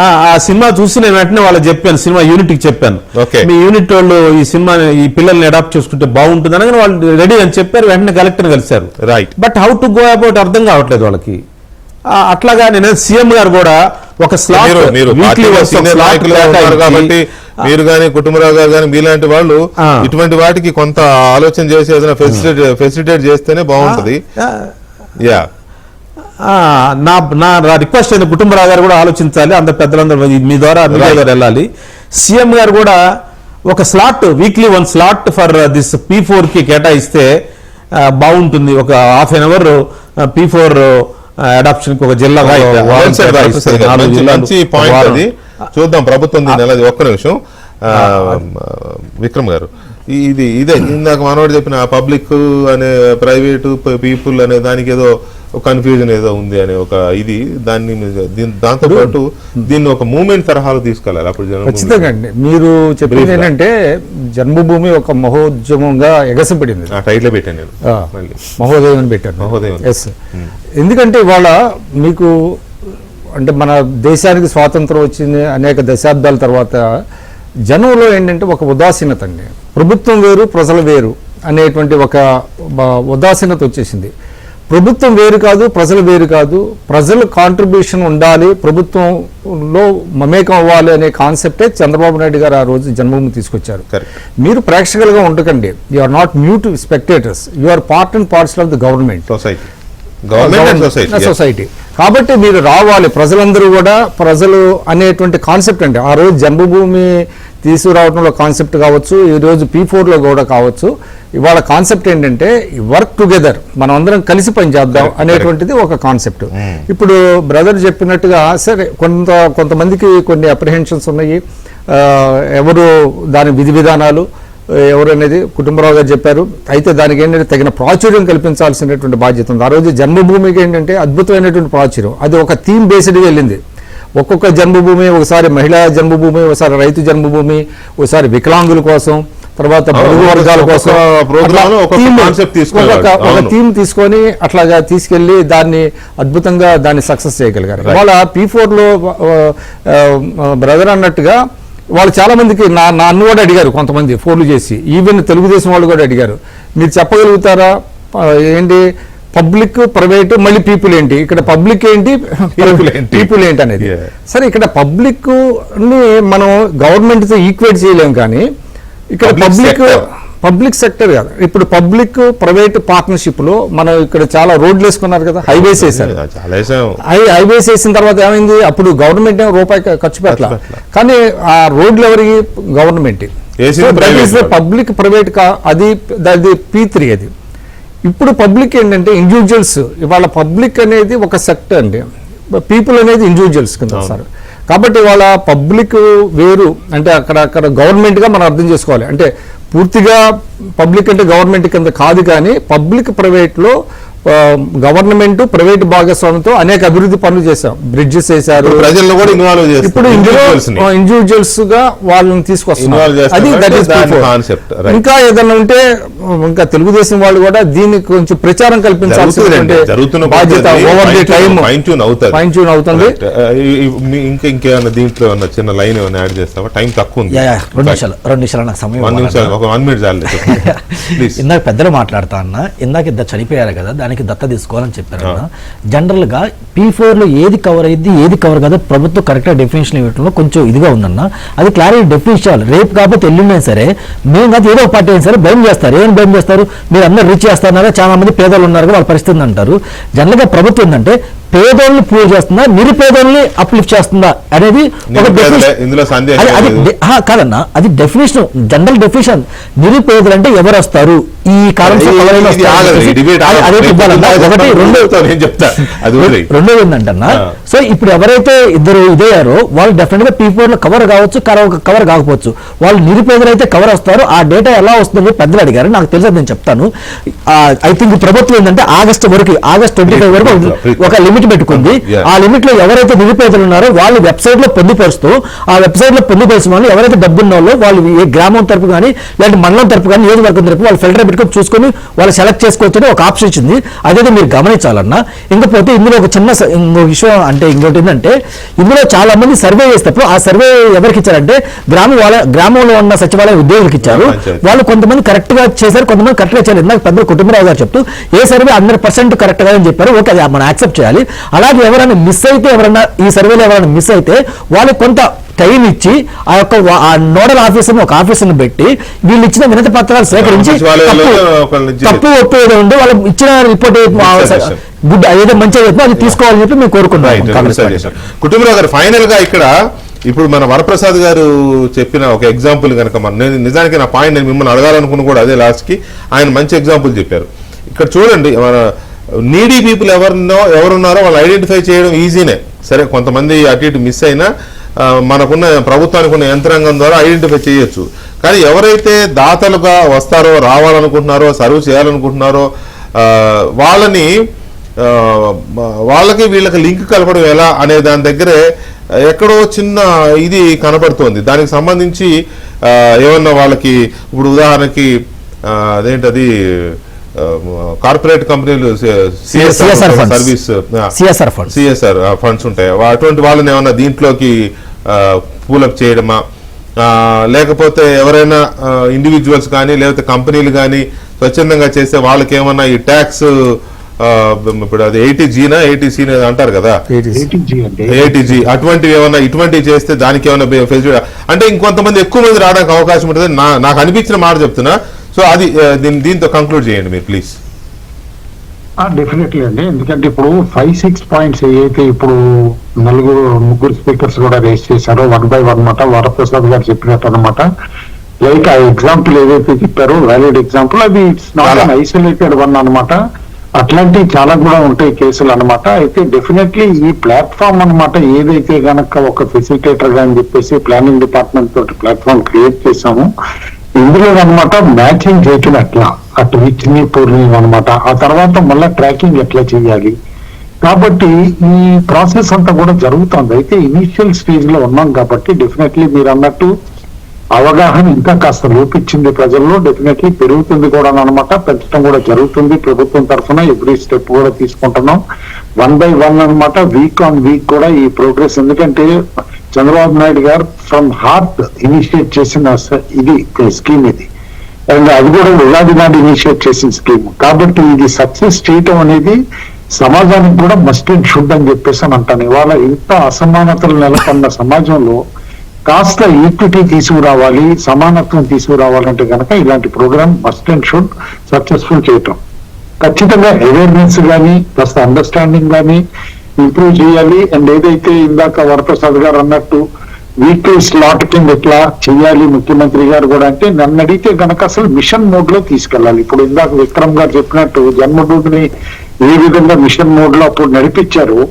ఆ సినిమా చూసి నేను వెంటనే వాళ్ళకి చెప్పాను, సినిమా యూనిట్కి చెప్పాను, మీ యూనిట్ వాళ్ళు ఈ సినిమా ఈ పిల్లల్ని అడాప్ట్ చేసుకుంటే బాగుంటుంది అనగానే వాళ్ళు రెడీ అని చెప్పారు. వెంటనే కలెక్టర్ కలిశారు. Right. But how to go about అర్థం కావట్లేదు వాళ్ళకి. అట్లాగా నేను సీఎం గారు కూడా ఒక స్లాట్ కాబట్టి మీరు కానీ కుటుంబరావు గారు కానీ మీలాంటి వాళ్ళు ఇటువంటి వాటికి కొంత ఆలోచన చేసి ఏదైనా ఫెసిలిటేట్ చేస్తేనే బాగుంటది. యా నా నా రిక్వెస్ట్ అయిన కుటుంబరావు గారు కూడా ఆలోచించాలి, అందరు పెద్దలందరూ మీ ద్వారా మీడియా ద్వారా వెళ్ళాలి. సీఎం గారు కూడా ఒక slot, weekly 1 slot for this P4 కి కేటాయిస్తే బాగుంటుంది. ఒక half an hour P4 adoption కి ఒక జిల్లాగా మంచి పాయింట్ అది. చూద్దాం ప్రభుత్వం దీన్ని ఎలా. ఒక్క నిమిషం విక్రమ్ గారు, ఇదే ఇందాక మనోడు చెప్పిన పబ్లిక్ అనే ప్రైవేటు పీపుల్ అనే దానికి ఏదో కన్ఫ్యూజన్ ఏదో ఉంది అనే ఒక ఇది, దాంతో పాటు దీన్ని ఒక మూవ్మెంట్ తరహాలో తీసుకెళ్ళాలి. అప్పుడు ఖచ్చితంగా అండి మీరు చెప్పింది ఏంటంటే జన్మభూమి ఒక మహోద్యమంగా ఎగసపడింది. టైటిల్ పెట్టాను నేను, మహోదయం అని పెట్టాను. మహోదయం. ఎస్, ఎందుకంటే ఇవాళ మీకు అంటే మన దేశానికి స్వాతంత్రం వచ్చింది అనేక దశాబ్దాల తర్వాత జనంలో ఏంటంటే ఒక ఉదాసీనత అండి. ప్రభుత్వం వేరు ప్రజలు వేరు అనేటువంటి ఒక ఉదాసీనత వచ్చేసింది. ప్రభుత్వం వేరు కాదు, ప్రజలు వేరు కాదు, ప్రజల కాంట్రిబ్యూషన్ ఉండాలి, ప్రభుత్వంలో మమేకం అవ్వాలి అనే కాన్సెప్టే చంద్రబాబు నాయుడు గారు ఆ రోజు జన్మభూమి తీసుకొచ్చారు. మీరు ప్రేక్షకులుగా ఉండకండి, you are not mute spectators, you are part and parcel of the government society. కాబట్టి మీరు రావాలి, ప్రజలందరూ కూడా ప్రజలు అనేటువంటి కాన్సెప్ట్ అండి. ఆ రోజు జన్మభూమి తీసుకురావడంలో కాన్సెప్ట్ కావచ్చు, ఈ రోజు P4లో కూడా కావచ్చు. ఇవాళ కాన్సెప్ట్ ఏంటంటే వర్క్ టుగెదర్, మనం అందరం కలిసి పనిచేద్దాం అనేటువంటిది ఒక కాన్సెప్ట్. ఇప్పుడు బ్రదర్ చెప్పినట్టుగా సరే కొంతమందికి కొన్ని అప్రిహెన్షన్స్ ఉన్నాయి, ఎవరు దాని విధి విధానాలు ఎవరు అనేది కుటుంబరావు గారు చెప్పారు. అయితే దానికి ఏంటంటే తగిన ప్రాచుర్యం కల్పించాల్సినటువంటి బాధ్యత ఉంది. ఆ రోజు జన్మభూమికి ఏంటంటే అద్భుతమైనటువంటి ప్రాచుర్యం, అది ఒక థీమ్ బేస్డ్గా వెళ్ళింది. ఒక్కొక్క జన్మభూమి, ఒకసారి మహిళా జన్మభూమి, ఒకసారి రైతు జన్మభూమి, ఒకసారి వికలాంగుల కోసం, తర్వాత బడుగు వర్గాల కోసం ఒక థీమ్ తీసుకొని అట్లాగా తీసుకెళ్లి దాన్ని అద్భుతంగా దాన్ని సక్సెస్ చేయగలిగారు. వాళ్ళ P4లో బ్రదర్ అన్నట్టుగా వాళ్ళు చాలా మందికి నన్ను కూడా అడిగారు, కొంతమంది ఫోన్లు చేసి, ఈవెన్ తెలుగుదేశం వాళ్ళు కూడా అడిగారు, మీరు చెప్పగలుగుతారా ఏంటి పబ్లిక్ ప్రైవేట్ మళ్ళీ పీపుల్ ఏంటి, ఇక్కడ పబ్లిక్ ఏంటి పీపుల్ ఏంటి అనేది. సరే, ఇక్కడ పబ్లిక్ ని మనం గవర్నమెంట్ తో ఈక్వేట్ చేయలేం, కానీ ఇక్కడ పబ్లిక్ సెక్టర్ కాదు. ఇప్పుడు పబ్లిక్ ప్రైవేట్ పార్ట్నర్షిప్ లో మనం ఇక్కడ చాలా రోడ్లు వేసుకున్నారు కదా, హైవేస్ వేసారు. హైవేస్ వేసిన తర్వాత ఏమైంది, అప్పుడు గవర్నమెంట్ రూపాయి ఖర్చు పెట్టాల, కానీ ఆ రోడ్లు ఎవరికి, గవర్నమెంట్. పబ్లిక్ ప్రైవేట్ అది P3 అది. ఇప్పుడు పబ్లిక్ ఏంటంటే ఇండివిజువల్స్. ఇవాళ పబ్లిక్ అనేది ఒక సెక్టర్ అండి, పీపుల్ అనేది ఇండివిజువల్స్ కింద వస్తారు. కాబట్టి ఇవాళ పబ్లిక్ వేరు అంటే అక్కడ గవర్నమెంట్గా మనం అర్థం చేసుకోవాలి. అంటే పూర్తిగా పబ్లిక్ అంటే గవర్నమెంట్ కింద కాదు, కానీ పబ్లిక్ ప్రైవేట్లో గవర్నమెంట్ ప్రైవేట్ భాగస్వామ్యంతో అనేక అభివృద్ధి పనులు చేశాం, బ్రిడ్జెస్ వేశారు, ప్రజలను కూడా ఇన్వాల్వ్ చేస్తారు. ఇప్పుడు ఇండివిజువల్స్ గా వాళ్ళని తీసుకొస్తున్నారు. అది కాన్సెప్ట్. ఇంకా ఏదైనా ఉంటే ఇంకా తెలుగుదేశం వాళ్ళు కూడా దీనికి కొంచెం ప్రచారం కల్పించాల్సినటువంటి బాధ్యత over the time fine tune అవుతుంది. ఇంకేమన్నా దీంట్లో ఉన్న చిన్న లైన్ ఏమైనా యాడ్ చేస్తావా? టైం తక్కువ ఉంది, 2 నిమిషాలు నాకు సమయం. 1 నిమిషం చాలు. ఇందాక పెద్దలు మాట్లాడుతా అన్న, ఇందాక ఇద్దరు చనిపోయారు కదా, దానికి దత్త తీసుకోవాలని చెప్పారు అన్న. జనరల్ గా P4లో ఏది కవర్ అయ్యింది ఏది కవర్ కాదు ప్రభుత్వం కరెక్ట్ గా డెఫినేషన్ ఇవ్వడంలో కొంచెం ఇదిగా ఉందన్న. అది క్లారిటీ డెఫినేషన్ చేయాలి. రేపు కాకపోతే ఎల్లుండైనా సరే మేము కాదు ఏదో పార్టీ అయినా సరే భయం చేస్తారు. ఏం భయం చేస్తారు, మీరు అందరూ రీచ్ చేస్తున్నారా, చాలా మంది పేదలు ఉన్నారు వాళ్ళ పరిస్థితి అంటారు. జనరల్ గా ప్రభుత్వం ఏంటంటే పేదోళ్ళని పూజ చేస్తుందా, నిరుపేదోళ్ళని అప్లిఫ్ట్ చేస్తుందా అనేది కాదన్నా, అది డెఫినేషన్, జనరల్ డెఫినేషన్. నిరుపేదలు అంటే ఎవరు వస్తారు, ఈ కాలం రెండోది ఏంటంటన్నా, సో ఇప్పుడు ఎవరైతే ఇద్దరు ఇదయ్యారో వాళ్ళు డెఫినెట్ గా P4లో కవర్ కావచ్చు, కవర్ కాకపోవచ్చు. వాళ్ళు నిరుపేదలు అయితే కవర్ వస్తారు. ఆ డేటా ఎలా వస్తుందని పెద్దలు అడిగారు, నాకు తెలిసి నేను చెప్తాను. ఐ థింక్ ప్రభుత్వం ఏంటంటే ఆగస్టు 25 వరకు ఒక లిమిట్ పెట్టుకుంది. ఆ లిమిట్ లో ఎవరైతే నిరుపేదలు ఉన్నారో వాళ్ళు వెబ్సైట్ లో పొందుపరుస్తూ, ఆ వెబ్సైట్ లో పొందుపరిచిన వాళ్ళు ఎవరైతే డబ్బున్న వాళ్ళు వాళ్ళు ఏ గ్రామం తరపు కానీ లేదంటే మండలం తరపు కానీ నియోజకవర్గం తరపు వాళ్ళు ఫిల్టర్ పెట్టుకొని చూసుకొని వాళ్ళు సెలెక్ట్ చేసుకోవచ్చు ఒక ఆప్షన్ ఇచ్చింది. అదైతే మీరు గమనించాలన్నా. ఇంకపోతే ఇందులో ఒక చిన్న విషయం అంటే ఇంకోటి ఏంటంటే, ఇందులో చాలా మంది సర్వే చేసేటప్పుడు ఆ సర్వే ఎవరికి ఇచ్చారంటే గ్రామంలో ఉన్న సచివాలయ ఉద్యోగులకు ఇచ్చారు. వాళ్ళు కొంతమంది కరెక్ట్ గా చేశారు, కొంతమంది కరెక్ట్ గా చేయలేదు. ఇందాక పెద్ద కుటుంబరావు గారు చెప్తూ ఏ సర్వే 100% కరెక్ట్ గా అని చెప్పారు. ఓకే, అది మనం యాక్సెప్ట్ చేయాలి. అలాగే ఎవరైనా మిస్ అయితే, ఎవరైనా ఈ సర్వేలో ఎవరైనా మిస్ అయితే వాళ్ళకి కొంత టైం ఇచ్చి ఆ యొక్క ఆ నోడల్ ఆఫీసర్ ఒక ఆఫీసర్ని పెట్టి వీళ్ళు ఇచ్చిన వినతి పత్రాలు సేకరించి తప్పు ఒప్పు ఏదో ఉండి వాళ్ళు ఇచ్చిన రిపోర్ట్ గుడ్ ఏదో మంచిగా చెప్పి అది తీసుకోవాలని చెప్పి మేము కోరుకుంటున్నాం. కుటుంబరావు గారు, ఫైనల్ గా ఇక్కడ ఇప్పుడు మన వరప్రసాద్ గారు చెప్పిన ఒక ఎగ్జాంపుల్ కనుక నేను నిజానికి నా పాయింట్ నేను మిమ్మల్ని అడగాలనుకున్న కూడా అదే, లాస్ట్ కి ఆయన మంచి ఎగ్జాంపుల్ చెప్పారు. ఇక్కడ చూడండి, మన నీడీ పీపుల్ ఎవరున్నారో వాళ్ళు ఐడెంటిఫై చేయడం ఈజీనే. సరే, కొంతమంది అటు ఇటు మిస్ అయినా మనకున్న ప్రభుత్వానికి ఉన్న యంత్రాంగం ద్వారా ఐడెంటిఫై చేయొచ్చు. కానీ ఎవరైతే దాతలుగా వస్తారో, రావాలనుకుంటున్నారో, సర్వ్ చేయాలనుకుంటున్నారో వాళ్ళకి వీళ్ళకి లింక్ కలపడం ఎలా అనే దాని దగ్గరే ఎక్కడో చిన్న ఇది కనబడుతోంది. దానికి సంబంధించి ఏమన్నా వాళ్ళకి ఇప్పుడు ఉదాహరణకి అదేంటది కార్పొరేట్ కంపెనీలు సర్వీస్ సిఎస్ఆర్ ఫండ్స్ ఉంటాయి, అటువంటి వాళ్ళని ఏమన్నా దీంట్లోకి పూలప్ చేయడమా, లేకపోతే ఎవరైనా ఇండివిజువల్స్ కానీ లేకపోతే కంపెనీలు కానీ స్వచ్ఛందంగా చేస్తే వాళ్ళకి ఏమన్నా ఈ ట్యాక్స్ ఇప్పుడు అది 80Gనా 80C అంటారు కదా, 80G అటువంటివి ఏమన్నా ఇటువంటివి చేస్తే దానికి ఏమన్నా ఫెసిలిటీ అంటే ఇంకొంతమంది ఎక్కువ మంది రావడానికి అవకాశం ఉంటుంది నాకు అనిపించిన మాట చెప్తున్నా. సో అది దీంతో కంక్లూడ్ చేయండి మీరు ప్లీజ్. డెఫినెట్లీ అండి, ఎందుకంటే ఇప్పుడు 5-6 పాయింట్స్ ఏవైతే ఇప్పుడు ముగ్గురు స్పీకర్స్ కూడా రేస్ చేశారో 1 by 1 అన్నమాట, వరప్రసాద్ గారు చెప్పినట్టు అనమాట. లైక్ ఆ ఎగ్జాంపుల్ ఏదైతే చెప్పారో వ్యాలిడ్ ఎగ్జాంపుల్, అది it's not an isolated one అనమాట. అట్లాంటివి చాలా కూడా ఉంటాయి కేసులు అనమాట. అయితే డెఫినెట్లీ ఈ ప్లాట్ఫామ్ అనమాట ఏదైతే గనక ఒక ఫెసిలిటేటర్ గా అని చెప్పేసి ప్లానింగ్ డిపార్ట్మెంట్ తోటి ప్లాట్ఫామ్ క్రియేట్ చేశాము, ఇందులో అనమాట మ్యాచింగ్ చేయటం ఎట్లా, అటు రిచ్ని పూర్ని అనమాట, ఆ తర్వాత మళ్ళీ ట్రాకింగ్ ఎట్లా చేయాలి. కాబట్టి ఈ ప్రాసెస్ అంతా కూడా జరుగుతుంది. అయితే ఇనీషియల్ స్టేజ్ లో ఉన్నాం కాబట్టి డెఫినెట్లీ మీరు అన్నట్టు అవగాహన ఇంకా కాస్త లోపించింది ప్రజల్లో, డెఫినెట్లీ పెరుగుతుంది కూడా అనమాట, పెంచడం కూడా జరుగుతుంది ప్రభుత్వం తరఫున. ఎవ్రీ స్టెప్ కూడా తీసుకుంటున్నాం 1 by 1 అనమాట, వీక్ ఆన్ వీక్ కూడా ఈ ప్రోగ్రెస్. ఎందుకంటే చంద్రబాబు నాయుడు గారు ఫ్రమ్ హార్ట్ ఇనిషియేట్ చేసిన ఇది స్కీమ్ ఇది, అండ్ అది కూడా ఉగాది నాడు ఇనిషియేట్ చేసిన స్కీమ్. కాబట్టి ఇది సక్సెస్ చేయటం అనేది సమాజానికి కూడా మస్ట్ అండ్ షుడ్ అని చెప్పేసి అని అంటాను. ఇవాళ ఇంత అసమానతలు నెలకొన్న సమాజంలో కాస్త ఈక్విటీ తీసుకురావాలి, సమానత్వం తీసుకురావాలంటే కనుక ఇలాంటి program must and should successful చేయటం. ఖచ్చితంగా అవేర్నెస్ కానీ కాస్త అండర్స్టాండింగ్ కానీ ఇంప్రూవ్ చేయాలి. అండ్ ఏదైతే ఇందాక వరప్రసాద్ గారు అన్నట్టు వీక్లీ స్లాట్ కింద ఎట్లా చేయాలి ముఖ్యమంత్రి గారు కూడా, అంటే నన్ను అడిగితే కనుక అసలు మిషన్ మోడ్ లో తీసుకెళ్ళాలి. ఇప్పుడు ఇందాక విక్రమ్ గారు చెప్పినట్టు జన్మభూమిని ఏ విధంగా మిషన్ మోడ్ లో అప్పుడు నడిపించారు,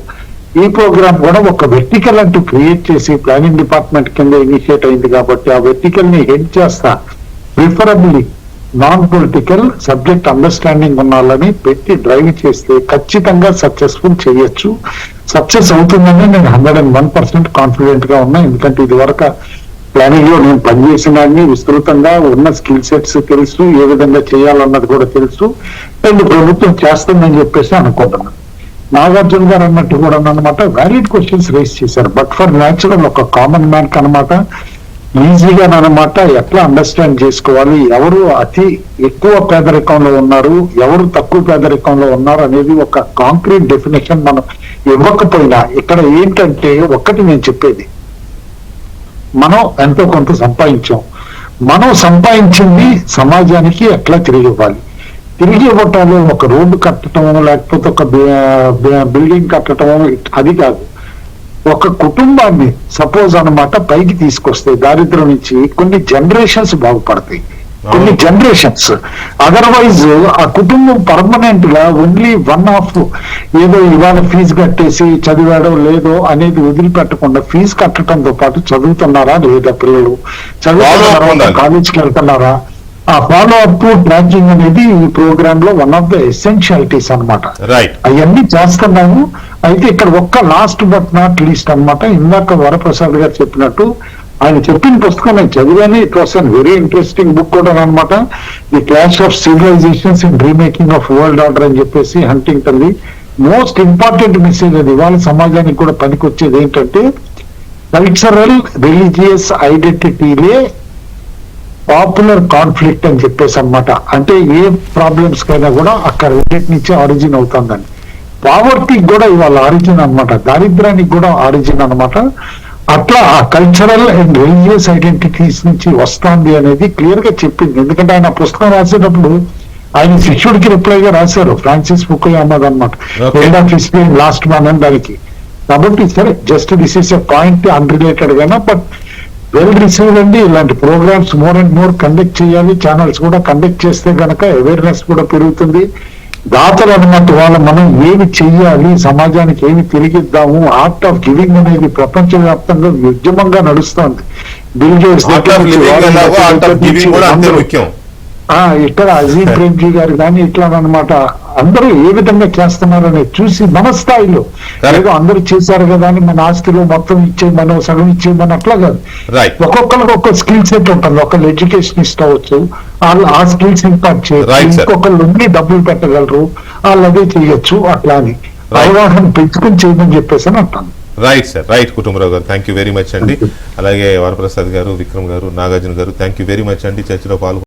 ఈ ప్రోగ్రామ్ కూడా ఒక వెర్టికల్ అంటూ క్రియేట్ చేసి ప్లానింగ్ డిపార్ట్మెంట్ కింద ఇనిషియేట్ అయింది కాబట్టి ఆ వెర్టికల్ ని హెడ్ చేస్తా preferably non political subject understanding ఉన్న వాళ్ళని పెట్టి డ్రైవ్ చేస్తే ఖచ్చితంగా సక్సెస్ఫుల్ చేయొచ్చు. సక్సెస్ అవుతుందని నేను 101% కాన్ఫిడెంట్ గా ఉన్నా. ఎందుకంటే ఇది వరకు ప్లానింగ్ లో నేను పనిచేసిన విస్తృతంగా ఉన్న స్కిల్ సెట్స్ తెలుసు, ఏ విధంగా చేయాలన్నది కూడా తెలుసు, అండ్ ప్రభుత్వం చేస్తుందని చెప్పేసి అనుకుంటున్నాను. నాగార్జున గారు అన్నట్టు కూడా అనమాట వ్యాలిడ్ క్వశ్చన్స్ రేస్ చేశారు. బట్ ఫర్ న్యాచురల్ ఒక కామన్ మ్యాన్ కనమాట ఈజీగా అనమాట ఎట్లా అండర్స్టాండ్ చేసుకోవాలి, ఎవరు అతి ఎక్కువ పేదరికంలో ఉన్నారు, ఎవరు తక్కువ పేదరికంలో ఉన్నారు అనేది ఒక కాంక్రీట్ డెఫినేషన్ మనం ఇవ్వకపోయినా, ఇక్కడ ఏంటంటే ఒక్కటి నేను చెప్పేది, మనం ఎంతో కొంత సంపాదించాం, మనం సంపాదించింది సమాజానికి ఎట్లా తిరిగి ఇవ్వాలి. తిరిగి ఇవ్వటంలో ఒక రోడ్డు కట్టడం లేకపోతే ఒక బిల్డింగ్ కట్టడం అది కాదు. ఒక కుటుంబాన్ని సపోజ్ అనమాట పైకి తీసుకొస్తే దారిద్ర్యం నుంచి కొన్ని జనరేషన్స్ బాగుపడతాయి, కొన్ని జనరేషన్స్. అదర్వైజ్ ఆ కుటుంబం పర్మనెంట్ గా ఓన్లీ వన్ ఆఫ్ ఏదో ఇవాళ ఫీజు కట్టేసి చదివాడో లేదో అనేది వదిలిపెట్టకుండా ఫీజు కట్టడంతో పాటు చదువుతున్నారా లేదా, పిల్లలు చదువుతున్నారా, కాలేజీకి వెళ్తున్నారా, ఆ ఫాలో అప్ ట్రాకింగ్ అనేది ఈ ప్రోగ్రామ్ లో వన్ ఆఫ్ ద ఎసెన్షియాలిటీస్ అనమాట. అవన్నీ చేస్తున్నాము. అయితే ఇక్కడ ఒక్క లాస్ట్ బట్ నాట్ లీస్ట్ అనమాట, ఇందాక వరప్రసాద్ గారు చెప్పినట్టు ఆయన చెప్పిన పుస్తకం నేను చదివాను. It was an very interesting book కూడా అనమాట, the clash of civilisations in remaking of world order అని చెప్పేసి హంటింగ్టన్. మోస్ట్ ఇంపార్టెంట్ మెసేజ్ అది ఇవాళ సమాజానికి కూడా పనికొచ్చేది ఏంటంటే కల్చరల్ రిలీజియస్ ఐడెంటిటీలే పాపులర్ కాన్ఫ్లిక్ట్ అని చెప్పేసి అనమాట. అంటే ఏ ప్రాబ్లమ్స్ కైనా కూడా అక్కడ రెండింటి నుంచి ఆరిజిన్ అవుతుందని. పావర్టీకి కూడా ఇవాళ ఆరిజిన్ అనమాట, దారిద్ర్యానికి కూడా ఆరిజిన్ అనమాట. అట్లా ఆ కల్చరల్ అండ్ రిలీజియస్ ఐడెంటిటీస్ నుంచి వస్తుంది అనేది క్లియర్ గా చెప్పింది. ఎందుకంటే ఆయన పుస్తకం రాసేటప్పుడు ఆయన శిష్యుడికి రిప్లైగా రాశారు, ఫ్రాన్సిస్ ఫుకుయామా అన్నమాట, Okay. End of history last one అని దానికి. కాబట్టి సరే just this is a point unrelated గానా, బట్ వెల్ రిసీవ్డ్ అండి. ఇలాంటి programs more and more conduct చేయాలి, ఛానల్స్ కూడా కండక్ట్ చేస్తే గనక అవేర్నెస్ కూడా పెరుగుతుంది. దాతలు అన్నమాట వాళ్ళ మనం ఏమి చెయ్యాలి, సమాజానికి ఏమి తిరిగిద్దాము, ఆర్ట్ ఆఫ్ గివింగ్ అనేది ప్రపంచవ్యాప్తంగా ఉద్యమంగా నడుస్తోంది. Bill gates art of living ఎలాగో ఆర్ట్ ఆఫ్ గివింగ్ కూడా అంతే ముఖ్యం. ఇక్కడ అజీజ్ ప్రేమ్జీ గారు కానీ ఇట్లా అన్నమాట అందరూ ఏ విధంగా చేస్తున్నారని చూసి మన స్థాయిలో ఏదో అందరూ చేశారు కదా అని మన ఆస్తిలో మొత్తం ఇచ్చేయమని సగం ఇచ్చేయమని అట్లా కాదు. Right. ఒక్కొక్కరికి ఒక్కొక్క స్కిల్ సెట్ ఉంటుంది. ఒకళ్ళు ఎడ్యుకేషన్ ఇస్ట్ అవ్వచ్చు, వాళ్ళు ఆ స్కిల్స్ ఇంపాక్ట్ చేయొచ్చు, Right, sir. ఇంకొకళ్ళు ఉండి డబ్బులు పెట్టగలరు, వాళ్ళు అదే చేయొచ్చు. అట్లా అని అవగాహన పెంచుకుని చేయమని చెప్పేసి అని అంటాను. రైట్ సార్, రైట్ కుటుంబరావు గారు, థ్యాంక్ యూ వెరీ మచ్ అండి. అలాగే వరప్రసాద్ గారు, విక్రమ్ గారు, నాగార్జున గారు, థ్యాంక్ యూ వెరీ మచ్ అండి చర్చలో పాల్గొన్నారు.